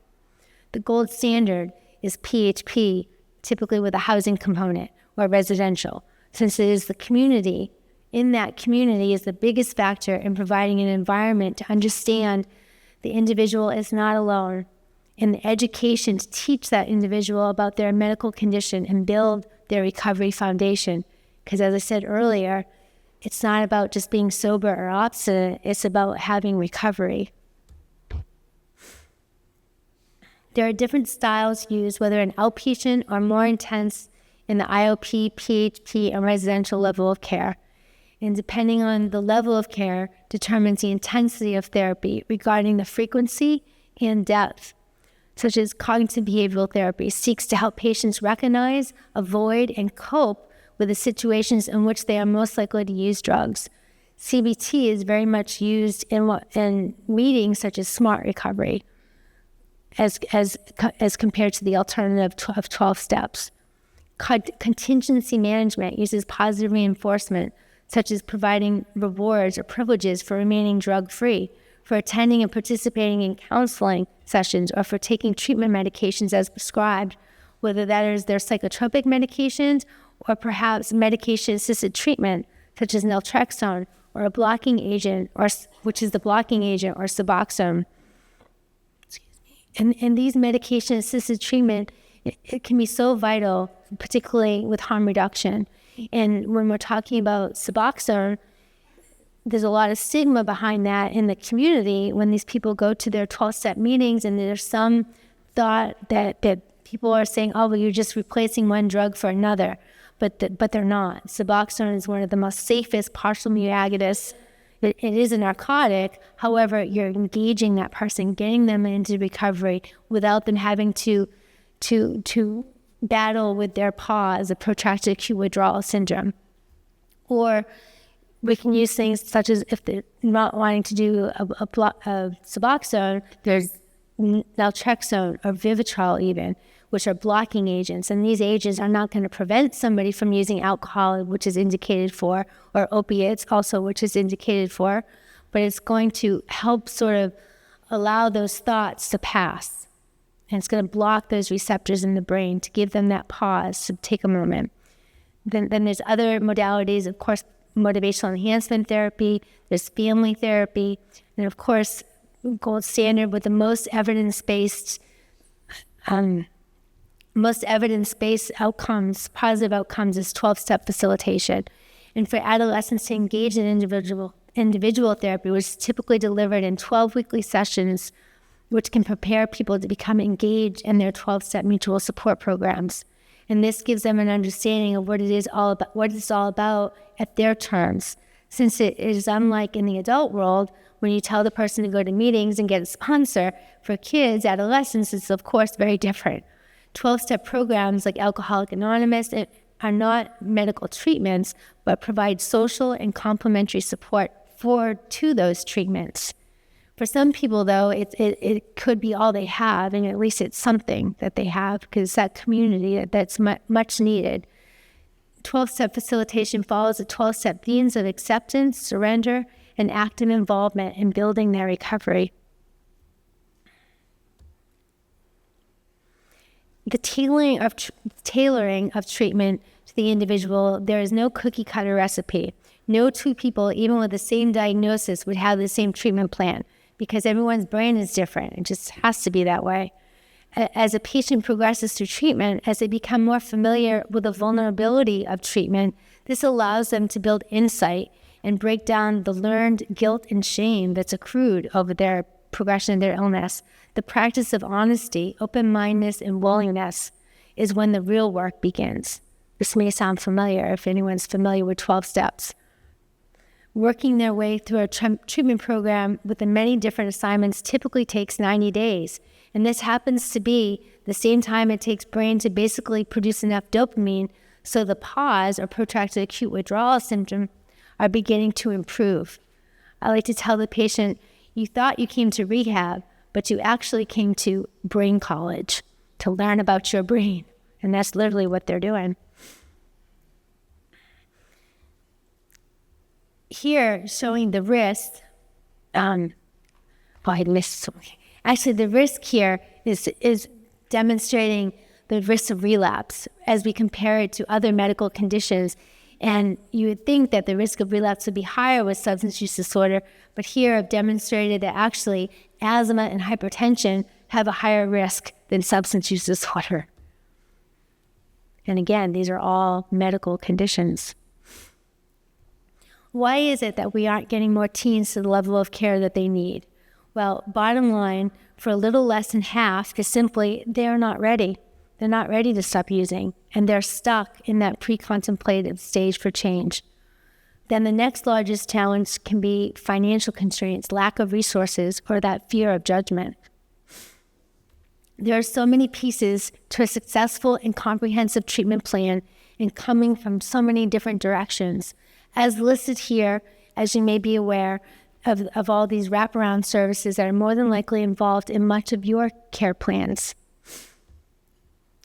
The gold standard is PHP, typically with a housing component or residential, since it is the community. In that community is the biggest factor in providing an environment to understand the individual is not alone, and the education to teach that individual about their medical condition and build their recovery foundation. Because as I said earlier, it's not about just being sober or obstinate, it's about having recovery. There are different styles used, whether an outpatient or more intense in the IOP, PHP, and residential level of care. And depending on the level of care, determines the intensity of therapy regarding the frequency and depth, such as cognitive behavioral therapy seeks to help patients recognize, avoid, and cope with the situations in which they are most likely to use drugs. CBT is very much used in meetings such as SMART recovery, as compared to the alternative of 12 steps. Contingency management uses positive reinforcement, such as providing rewards or privileges for remaining drug-free, for attending and participating in counseling sessions, or for taking treatment medications as prescribed, whether that is their psychotropic medications or perhaps medication-assisted treatment, such as naltrexone, or a blocking agent, which is the blocking agent, or Suboxone. And these medication-assisted treatment, it can be so vital, particularly with harm reduction. And when we're talking about Suboxone, there's a lot of stigma behind that in the community when these people go to their 12-step meetings, and there's some thought that people are saying, oh, well, you're just replacing one drug for another. But they're not. Suboxone is one of the most safest partial mu agonists. It is a narcotic. However, you're engaging that person, getting them into recovery without them having to battle with their pause, a protracted acute withdrawal syndrome. Or we can use things such as, if they're not wanting to do a Suboxone, there's naltrexone or Vivitrol even, which are blocking agents. And these agents are not going to prevent somebody from using alcohol, which is indicated for, or opiates also, which is indicated for, but it's going to help sort of allow those thoughts to pass. And it's going to block those receptors in the brain to give them that pause, to take a moment. Then there's other modalities, of course, motivational enhancement therapy, there's family therapy, and of course, gold standard with the most evidence-based outcomes, positive outcomes, is 12-step facilitation. And for adolescents to engage in individual therapy, which is typically delivered in 12 weekly sessions, which can prepare people to become engaged in their 12-step mutual support programs. And this gives them an understanding of what it's all about at their terms. Since it is unlike in the adult world, when you tell the person to go to meetings and get a sponsor, for kids, adolescents, it's of course very different. 12-step programs like Alcoholics Anonymous are not medical treatments, but provide social and complementary support to those treatments. For some people, though, it could be all they have, and at least it's something that they have, because it's that community that's much needed. 12-step facilitation follows the 12-step themes of acceptance, surrender, and active involvement in building their recovery. The tailoring of treatment to the individual, there is no cookie-cutter recipe. No two people, even with the same diagnosis, would have the same treatment plan, because everyone's brain is different. It just has to be that way. As a patient progresses through treatment, as they become more familiar with the vulnerability of treatment, this allows them to build insight and break down the learned guilt and shame that's accrued over their progression of their illness. The practice of honesty, open-mindedness, and willingness is when the real work begins. This may sound familiar if anyone's familiar with 12 steps. Working their way through a treatment program with the many different assignments typically takes 90 days. And this happens to be the same time it takes brain to basically produce enough dopamine so the pause or protracted acute withdrawal symptom are beginning to improve. I like to tell the patient, you thought you came to rehab, but you actually came to brain college to learn about your brain. And that's literally what they're doing. Here, showing the risk, I missed something. Actually, the risk here is demonstrating the risk of relapse as we compare it to other medical conditions. And you would think that the risk of relapse would be higher with substance use disorder, but here I've demonstrated that actually asthma and hypertension have a higher risk than substance use disorder. And again, these are all medical conditions. Why is it that we aren't getting more teens to the level of care that they need? Well, bottom line, for a little less than half is simply they're not ready. They're not ready to stop using, and they're stuck in that pre-contemplative stage for change. Then the next largest challenge can be financial constraints, lack of resources, or that fear of judgment. There are so many pieces to a successful and comprehensive treatment plan and coming from so many different directions. As listed here, as you may be aware, of all these wraparound services that are more than likely involved in much of your care plans.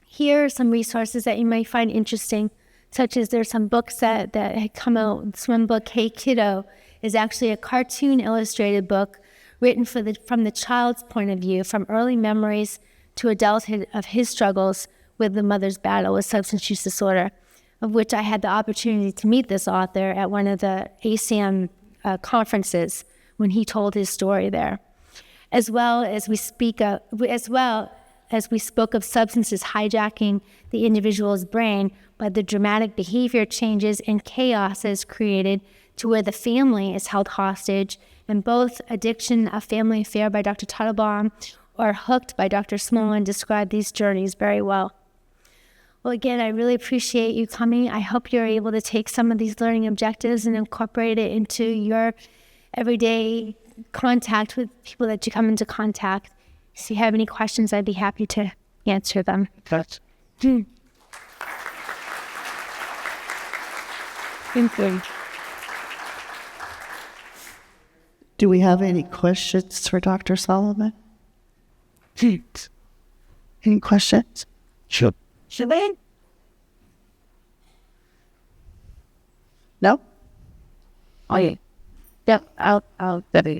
Here are some resources that you might find interesting, such as there's some books that had come out. This one book, Hey Kiddo, is actually a cartoon illustrated book written from the child's point of view, from early memories to adulthood of his struggles with the mother's battle with substance use disorder, of which I had the opportunity to meet this author at one of the ASAM conferences when he told his story there. As well as we spoke of substances hijacking the individual's brain by the dramatic behavior changes and chaos that is created to where the family is held hostage, and both Addiction, A Family Affair by Dr. Teitelbaum or Hooked by Dr. Smolin describe these journeys very well. Well, again, I really appreciate you coming. I hope you're able to take some of these learning objectives and incorporate it into your everyday contact with people that you come into contact. If you have any questions, I'd be happy to answer them. Thank you. Do we have any questions for Dr. Solomon? Any questions? Sure. Siobhan? No? Oh, yeah. Yep, I'll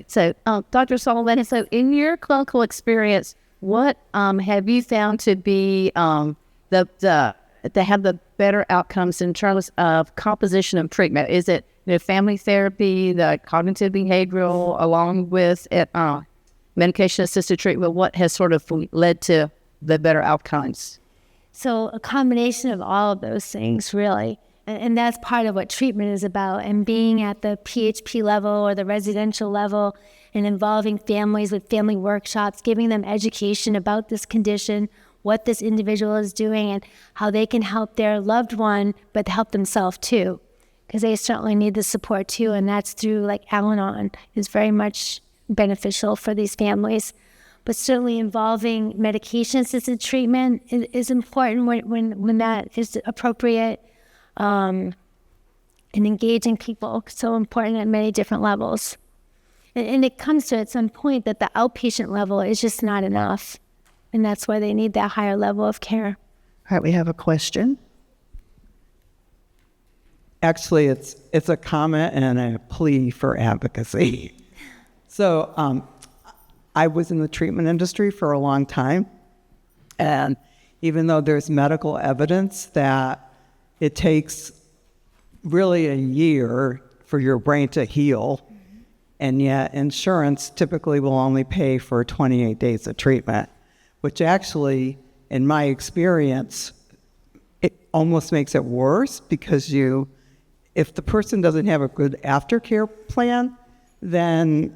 so, Dr. Sullivan, so in your clinical experience, what have you found to be to have the better outcomes in terms of composition of treatment? Is it family therapy, the cognitive behavioral, along with medication-assisted treatment? What has sort of led to the better outcomes? So a combination of all of those things, really. And that's part of what treatment is about. And being at the PHP level or the residential level and involving families with family workshops, giving them education about this condition, what this individual is doing, and how they can help their loved one, but help themselves too. Because they certainly need the support too. And that's through like Al-Anon is very much beneficial for these families. But certainly involving medication-assisted treatment is important when that is appropriate. And engaging people, so important at many different levels. And it comes to at some point that the outpatient level is just not enough. And that's why they need that higher level of care. All right, we have a question. Actually, it's a comment and a plea for advocacy. So I was in the treatment industry for a long time, and even though there's medical evidence that it takes really a year for your brain to heal, and yet insurance typically will only pay for 28 days of treatment, which actually, in my experience, it almost makes it worse because if the person doesn't have a good aftercare plan, then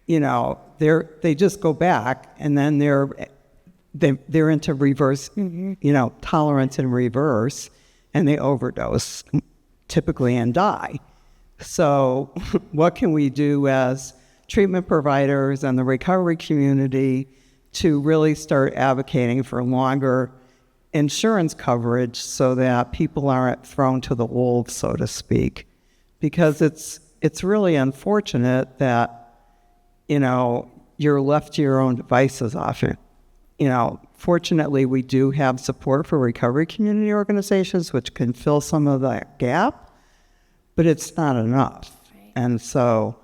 they just go back, and then they're into reverse, tolerance in reverse, and they overdose typically and die. So what can we do as treatment providers and the recovery community to really start advocating for longer insurance coverage so that people aren't thrown to the wolves, so to speak? Because it's really unfortunate that, you're left to your own devices often. Fortunately, we do have support for recovery community organizations, which can fill some of that gap, but it's not enough. Right. And so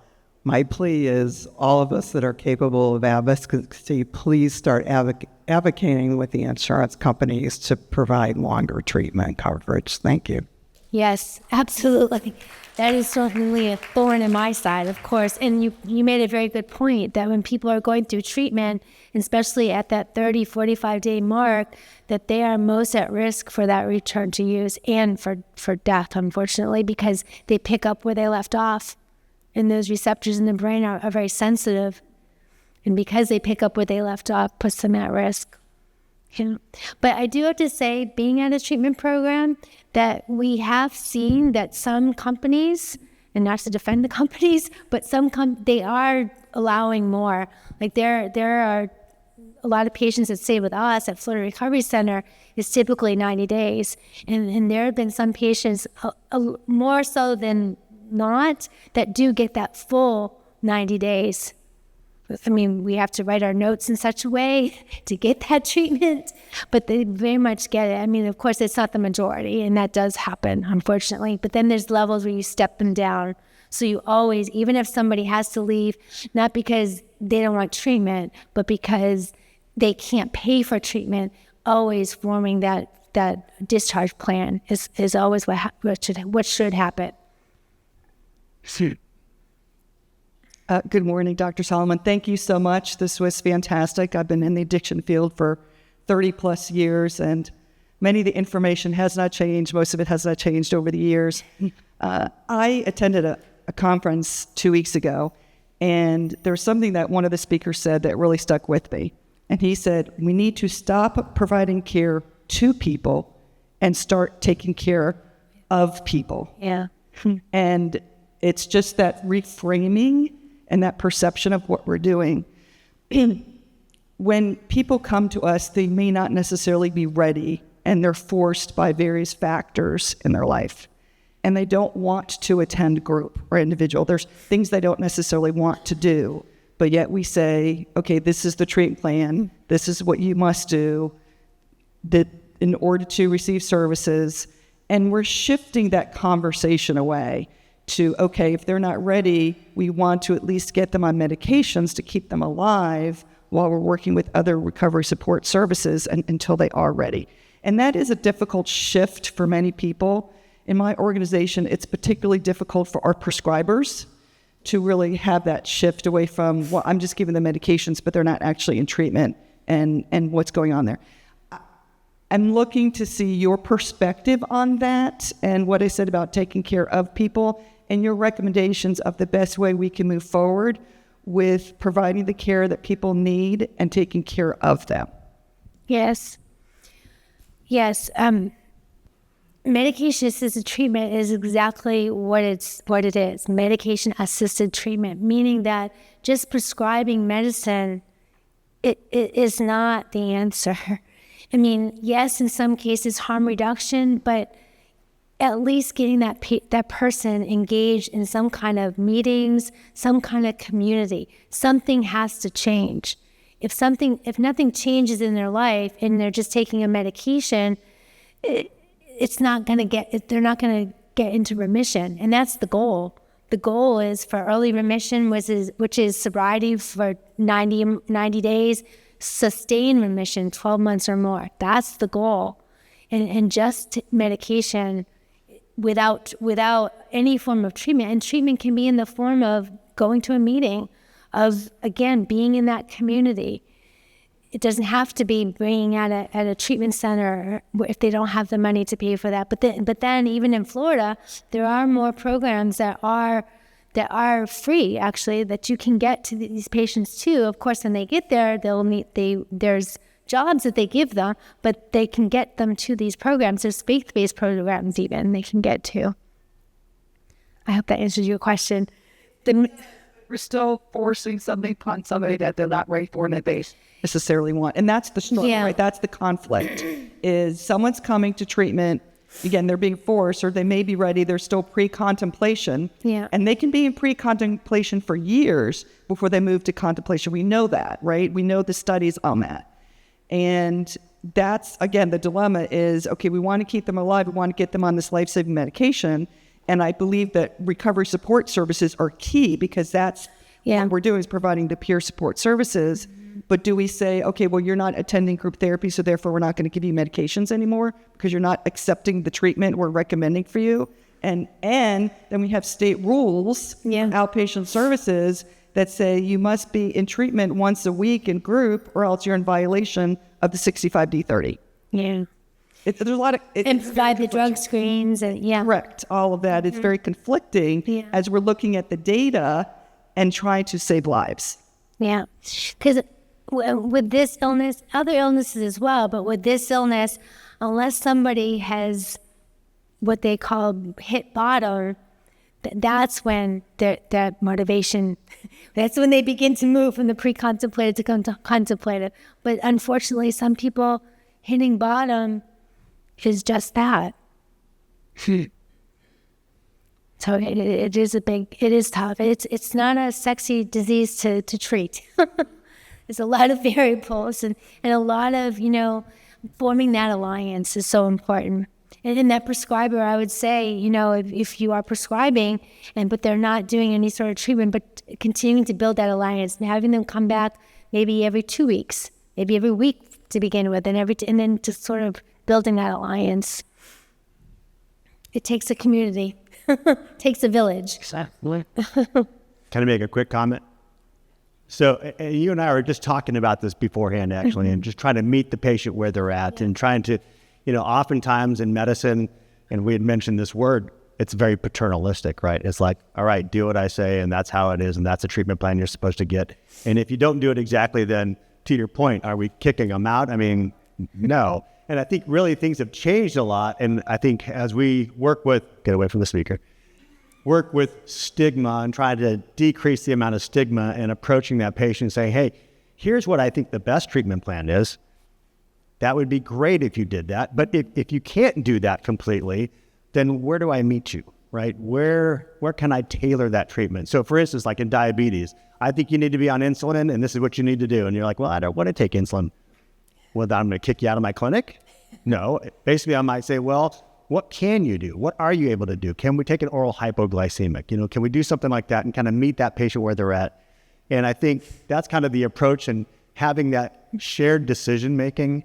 my plea is all of us that are capable of advocacy, please start advocating with the insurance companies to provide longer treatment coverage. Thank you. Yes, absolutely. That is certainly a thorn in my side, of course. And you made a very good point that when people are going through treatment, especially at that 30, 45-day mark, that they are most at risk for that return to use and for death, unfortunately, because they pick up where they left off. And those receptors in the brain are very sensitive. And because they pick up where they left off, puts them at risk. But I do have to say, being at a treatment program, that we have seen that some companies, and not to defend the companies, but they are allowing more. Like there are a lot of patients that stay with us at Florida Recovery Center is typically 90 days. And there have been some patients, more so than not, that do get that full 90 days. I mean, we have to write our notes in such a way to get that treatment, but they very much get it. I mean, of course, it's not the majority, and that does happen, unfortunately. But then there's levels where you step them down. So you always, even if somebody has to leave, not because they don't want treatment, but because they can't pay for treatment, always forming that discharge plan is always what should happen. Good morning, Dr. Solomon. Thank you so much. This was fantastic. I've been in the addiction field for 30 plus years, and many of the information has not changed. Most of it has not changed over the years. I attended a conference 2 weeks ago, and there was something that one of the speakers said that really stuck with me. And he said, we need to stop providing care to people and start taking care of people. Yeah. And it's just that reframing and that perception of what we're doing. When people come to us, they may not necessarily be ready, and they're forced by various factors in their life. And they don't want to attend group or individual. There's things they don't necessarily want to do, but yet we say, okay, this is the treatment plan. This is what you must do that in order to receive services. And we're shifting that conversation away to, okay, if they're not ready, we want to at least get them on medications to keep them alive while we're working with other recovery support services until they are ready. And that is a difficult shift for many people. In my organization, it's particularly difficult for our prescribers to really have that shift away from, well, I'm just giving them medications, but they're not actually in treatment and what's going on there. I'm looking to see your perspective on that and what I said about taking care of people and your recommendations of the best way we can move forward with providing the care that people need and taking care of them. Yes. Medication-assisted treatment is exactly what it is. Medication-assisted treatment, meaning that just prescribing medicine it is not the answer. I mean, yes, in some cases, harm reduction, but at least getting that person engaged in some kind of meetings, some kind of community. Something has to change. If nothing changes in their life and they're just taking a medication, they're not going to get into remission, and that's the goal. The goal is for early remission, which is sobriety for 90 days, sustained remission, 12 months or more. That's the goal. And just medication without any form of treatment. And treatment can be in the form of going to a meeting, of, again, being in that community. It doesn't have to be being at a treatment center if they don't have the money to pay for that. But then even in Florida, there are more programs that are free, actually, that you can get to these patients too. Of course, when they get there, there's jobs that they give them, but they can get them to these programs. There's faith-based programs even they can get to. I hope that answers your question. The, We're still forcing something upon somebody that they're not ready for and that they necessarily want. And that's the struggle, Yeah. right? That's the conflict, is someone's coming to treatment. Again, they're being forced, or they may be ready. They're still pre-contemplation. Yeah. And they can be in pre-contemplation for years before they move to contemplation. We know that, right? We know the studies on that. And that's, again, the dilemma is, okay, we want to keep them alive. We want to get them on this life-saving medication. And I believe that recovery support services are key, because that's what we're doing, is providing the peer support services. But do we say, okay, well, you're not attending group therapy, so therefore we're not going to give you medications anymore because you're not accepting the treatment we're recommending for you? And then we have state rules, outpatient services, that say you must be in treatment once a week in group, or else you're in violation of the 65D30. yeah. There's a lot of... And provide the drug screens and Correct. All of that. It's very conflicting as we're looking at the data and trying to save lives. Yeah. Because with this illness, other illnesses as well, but with this illness, unless somebody has what they call hit bottom, that's when their motivation, that's when they begin to move from the pre-contemplated to contemplated. But unfortunately, some people hitting bottom is just that. So it is tough. It's not a sexy disease to treat. There's a lot of variables and a lot of, forming that alliance is so important. And in that prescriber, I would say, if you are prescribing but they're not doing any sort of treatment, but continuing to build that alliance and having them come back maybe every 2 weeks, maybe every week to begin with, and then just sort of building that alliance. It takes a community. It takes a village. Exactly. Can I make a quick comment? So you and I were just talking about this beforehand, actually, and just trying to meet the patient where they're at and trying to, oftentimes in medicine, and we had mentioned this word, it's very paternalistic, right? It's like, all right, do what I say, and that's how it is, and that's a treatment plan you're supposed to get. And if you don't do it exactly, then to your point, are we kicking them out? I mean, no. And I think really things have changed a lot. And I think as we work with, get away from the speaker, work with stigma and try to decrease the amount of stigma and approaching that patient and saying, hey, here's what I think the best treatment plan is. That would be great if you did that. But if you can't do that completely, then where do I meet you, right? Where can I tailor that treatment? So for instance, like in diabetes, I think you need to be on insulin and this is what you need to do. And you're like, well, I don't want to take insulin. Well, then I'm going to kick you out of my clinic? No. Basically, I might say, well, what can you do? What are you able to do? Can we take an oral hypoglycemic? Can we do something like that and kind of meet that patient where they're at? And I think that's kind of the approach, and having that shared decision-making.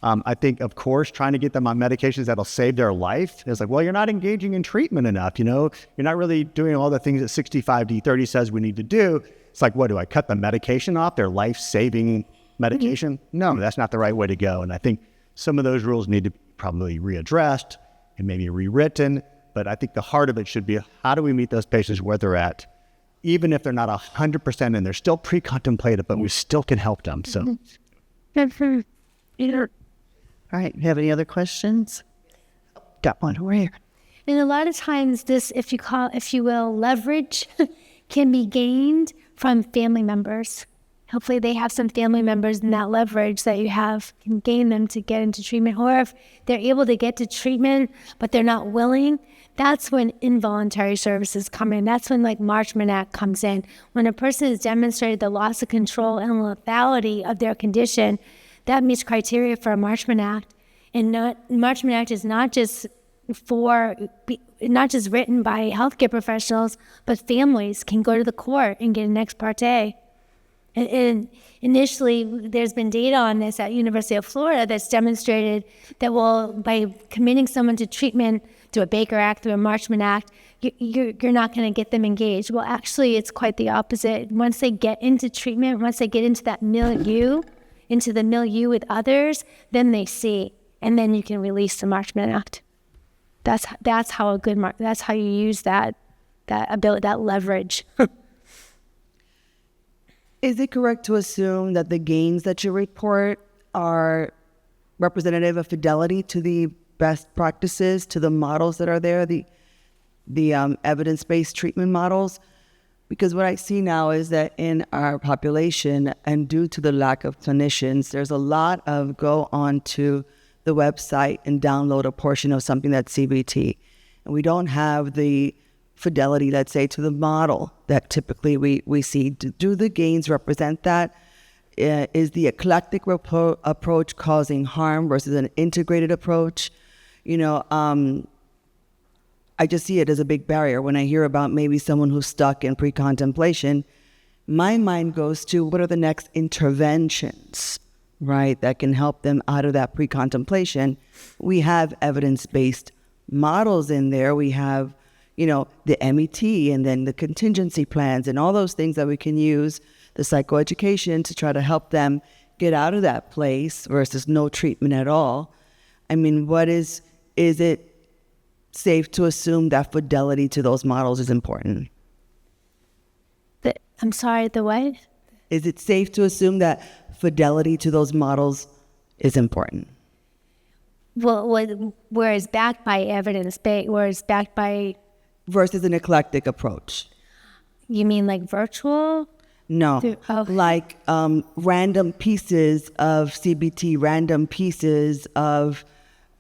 I think, of course, trying to get them on medications that'll save their life. It's like, well, you're not engaging in treatment enough. You're not really doing all the things that 65D30 says we need to do. It's like, what, do I cut the medication off, their life-saving medication? No, that's not the right way to go. And I think some of those rules need to be probably readdressed and maybe rewritten. But I think the heart of it should be, how do we meet those patients where they're at, even if they're not 100% and they're still pre-contemplated, but we still can help them. So, All right, you have any other questions? Got one over here. And a lot of times this, if you will, leverage can be gained from family members. Hopefully they have some family members, and that leverage that you have can gain them to get into treatment. Or if they're able to get to treatment, but they're not willing, that's when involuntary services come in. That's when Marchman Act comes in. When a person has demonstrated the loss of control and lethality of their condition, that meets criteria for a Marchman Act. And Marchman Act is not just written by healthcare professionals, but families can go to the court and get an ex parte. And initially, there's been data on this at University of Florida that's demonstrated that, by committing someone to treatment through a Baker Act, through a Marchman Act, you're not going to get them engaged. Well, actually, it's quite the opposite. Once they get into treatment, once they get into that milieu, into the milieu with others, then they see, and then you can release the Marchman Act. That's how that's how you use that ability, that leverage. Is it correct to assume that the gains that you report are representative of fidelity to the best practices, to the models that are there? evidence-based treatment models. Because what I see now is that in our population, and due to the lack of clinicians, there's a lot of go onto the website and download a portion of something that's CBT. And we don't have the fidelity, let's say, to the model that typically we see. Do the gains represent that? Is the eclectic approach causing harm versus an integrated approach? I just see it as a big barrier. When I hear about maybe someone who's stuck in pre-contemplation, my mind goes to what are the next interventions, right, that can help them out of that pre-contemplation. We have evidence-based models in there. We have, the MET and then the contingency plans and all those things that we can use, the psychoeducation to try to help them get out of that place versus no treatment at all. I mean, is it safe to assume that fidelity to those models is important? I'm sorry, the what? Is it safe to assume that fidelity to those models is important? Well, where it's backed by evidence, where it's backed by... Versus an eclectic approach. You mean like virtual? No, like random pieces of CBT, random pieces of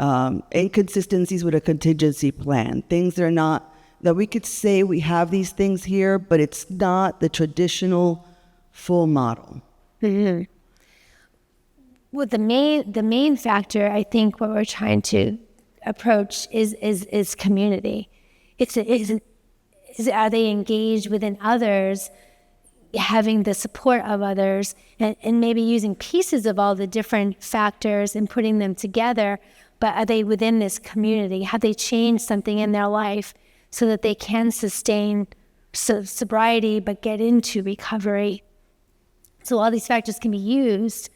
inconsistencies with a contingency plan, things that we could say we have these things here, but it's not the traditional full model. Mm-hmm. Well, the main factor, I think, what we're trying to approach is community. Are they engaged within others, having the support of others, and maybe using pieces of all the different factors and putting them together? But are they within this community? Have they changed something in their life so that they can sustain sobriety but get into recovery? So all these factors can be used,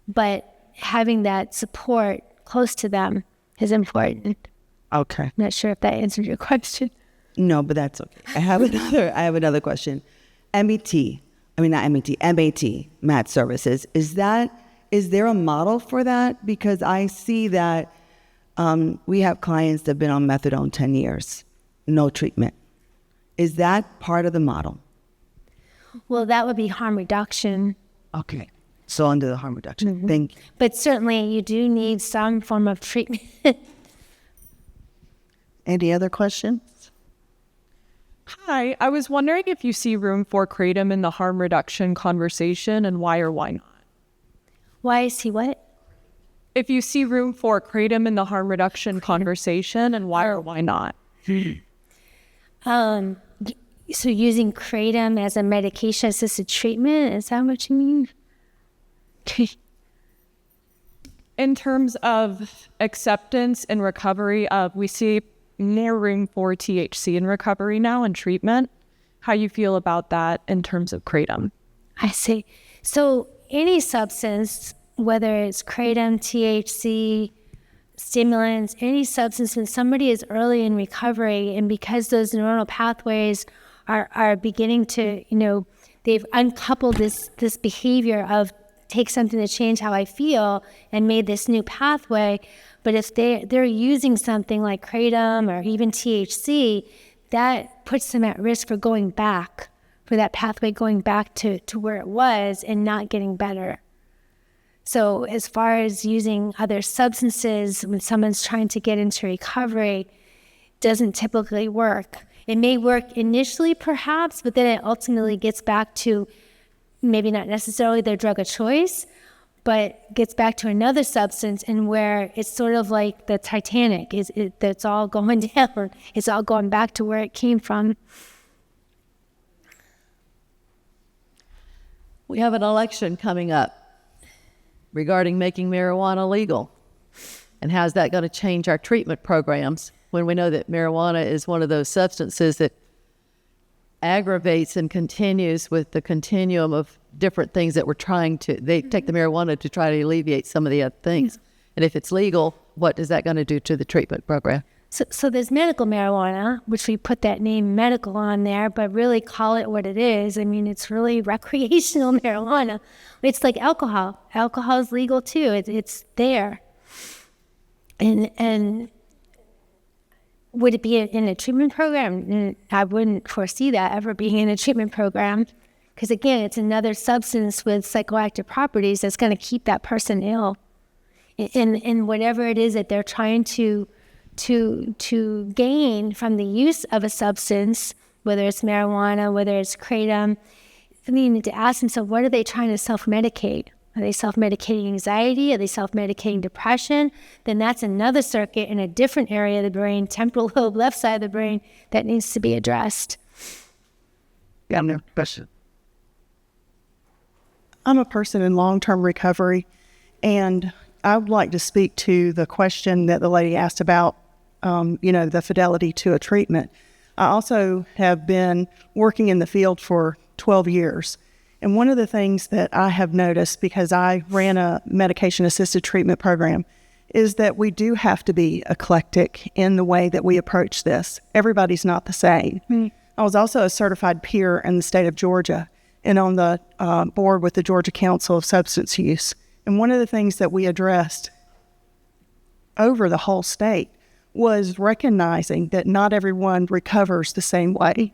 but having that support close to them is important. Okay. I'm not sure if that answered your question. No, but that's okay. I have another question. MAT, MAT services. Is there a model for that? Because I see that we have clients that have been on methadone 10 years, no treatment. Is that part of the model? Well, that would be harm reduction. Okay. So under the harm reduction. Mm-hmm. Thank you. But certainly you do need some form of treatment. Any other questions? Hi, I was wondering if you see room for kratom in the harm reduction conversation, and why or why not? Why is he what? If you see room for kratom in the harm reduction conversation, and why or why not? So using kratom as a medication-assisted treatment, is that what you mean? In terms of acceptance and recovery, we see more room for THC in recovery now and treatment. How you feel about that in terms of kratom? I see. So any substance, whether it's kratom, THC, stimulants, any substance, when somebody is early in recovery, and because those neuronal pathways are beginning to, they've uncoupled this behavior of take something to change how I feel and made this new pathway. But if they're using something like kratom or even THC, that puts them at risk for going back, for that pathway going back to where it was and not getting better. So as far as using other substances when someone's trying to get into recovery, doesn't typically work. It may work initially perhaps, but then it ultimately gets back to maybe not necessarily their drug of choice, but gets back to another substance, and where it's sort of like the Titanic, that's all going down. It's all going back to where it came from. We have an election coming up regarding making marijuana legal. And how's that going to change our treatment programs when we know that marijuana is one of those substances that aggravates and continues with the continuum of different things that they take the marijuana to try to alleviate some of the other things. And if it's legal, what is that going to do to the treatment program? So there's medical marijuana, which we put that name medical on there, but really call it what it is. I mean, it's really recreational marijuana. It's like alcohol. Alcohol is legal too. It's there. And would it be in a treatment program? I wouldn't foresee that ever being in a treatment program, because again, it's another substance with psychoactive properties that's going to keep that person ill in whatever it is that they're trying to gain from the use of a substance, whether it's marijuana, whether it's kratom. I mean, you need to ask themselves, what are they trying to self-medicate? Are they self-medicating anxiety? Are they self-medicating depression? Then that's another circuit in a different area of the brain, temporal lobe, left side of the brain, that needs to be addressed. Yeah, no question. I'm a person in long-term recovery, and I would like to speak to the question that the lady asked about, the fidelity to a treatment. I also have been working in the field for 12 years. And one of the things that I have noticed, because I ran a medication-assisted treatment program, is that we do have to be eclectic in the way that we approach this. Everybody's not the same. I was also a certified peer in the state of Georgia and on the board with the Georgia Council of Substance Use. And one of the things that we addressed over the whole state was recognizing that not everyone recovers the same way.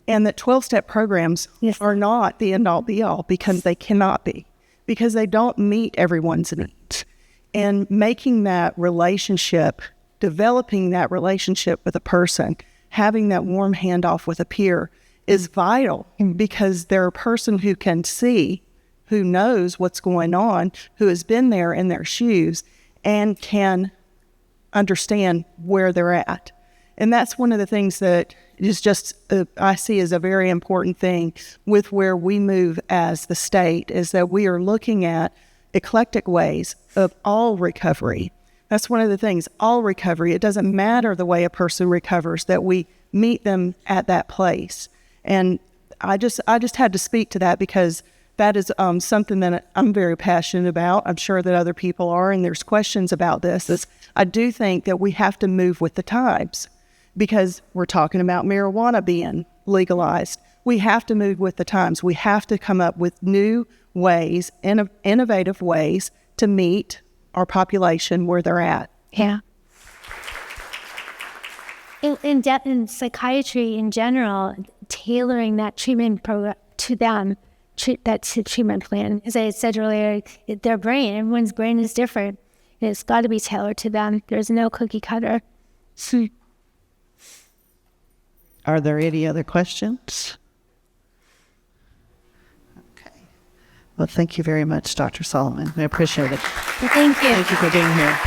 And that 12-step programs are not the end-all be-all, because they cannot be, because they don't meet everyone's needs. And making that relationship, developing that relationship with a person, having that warm handoff with a peer is vital, because they're a person who can see, who knows what's going on, who has been there in their shoes, and can understand where they're at. And that's one of the things that is just, I see as a very important thing with where we move as the state, is that we are looking at eclectic ways of all recovery. That's one of the things, all recovery. It doesn't matter the way a person recovers, that we meet them at that place. And I just had to speak to that, because that is something that I'm very passionate about. I'm sure that other people are, and there's questions about this. I do think that we have to move with the times, because we're talking about marijuana being legalized. We have to move with the times. We have to come up with new ways, innovative ways to meet our population where they're at. Yeah. In psychiatry in general, tailoring that treatment program to them, that's a treatment plan. As I said earlier, their brain, everyone's brain is different. And it's got to be tailored to them. There's no cookie cutter. Are there any other questions? Okay. Well, thank you very much, Dr. Solomon. I appreciate it. Thank you. Thank you for being here.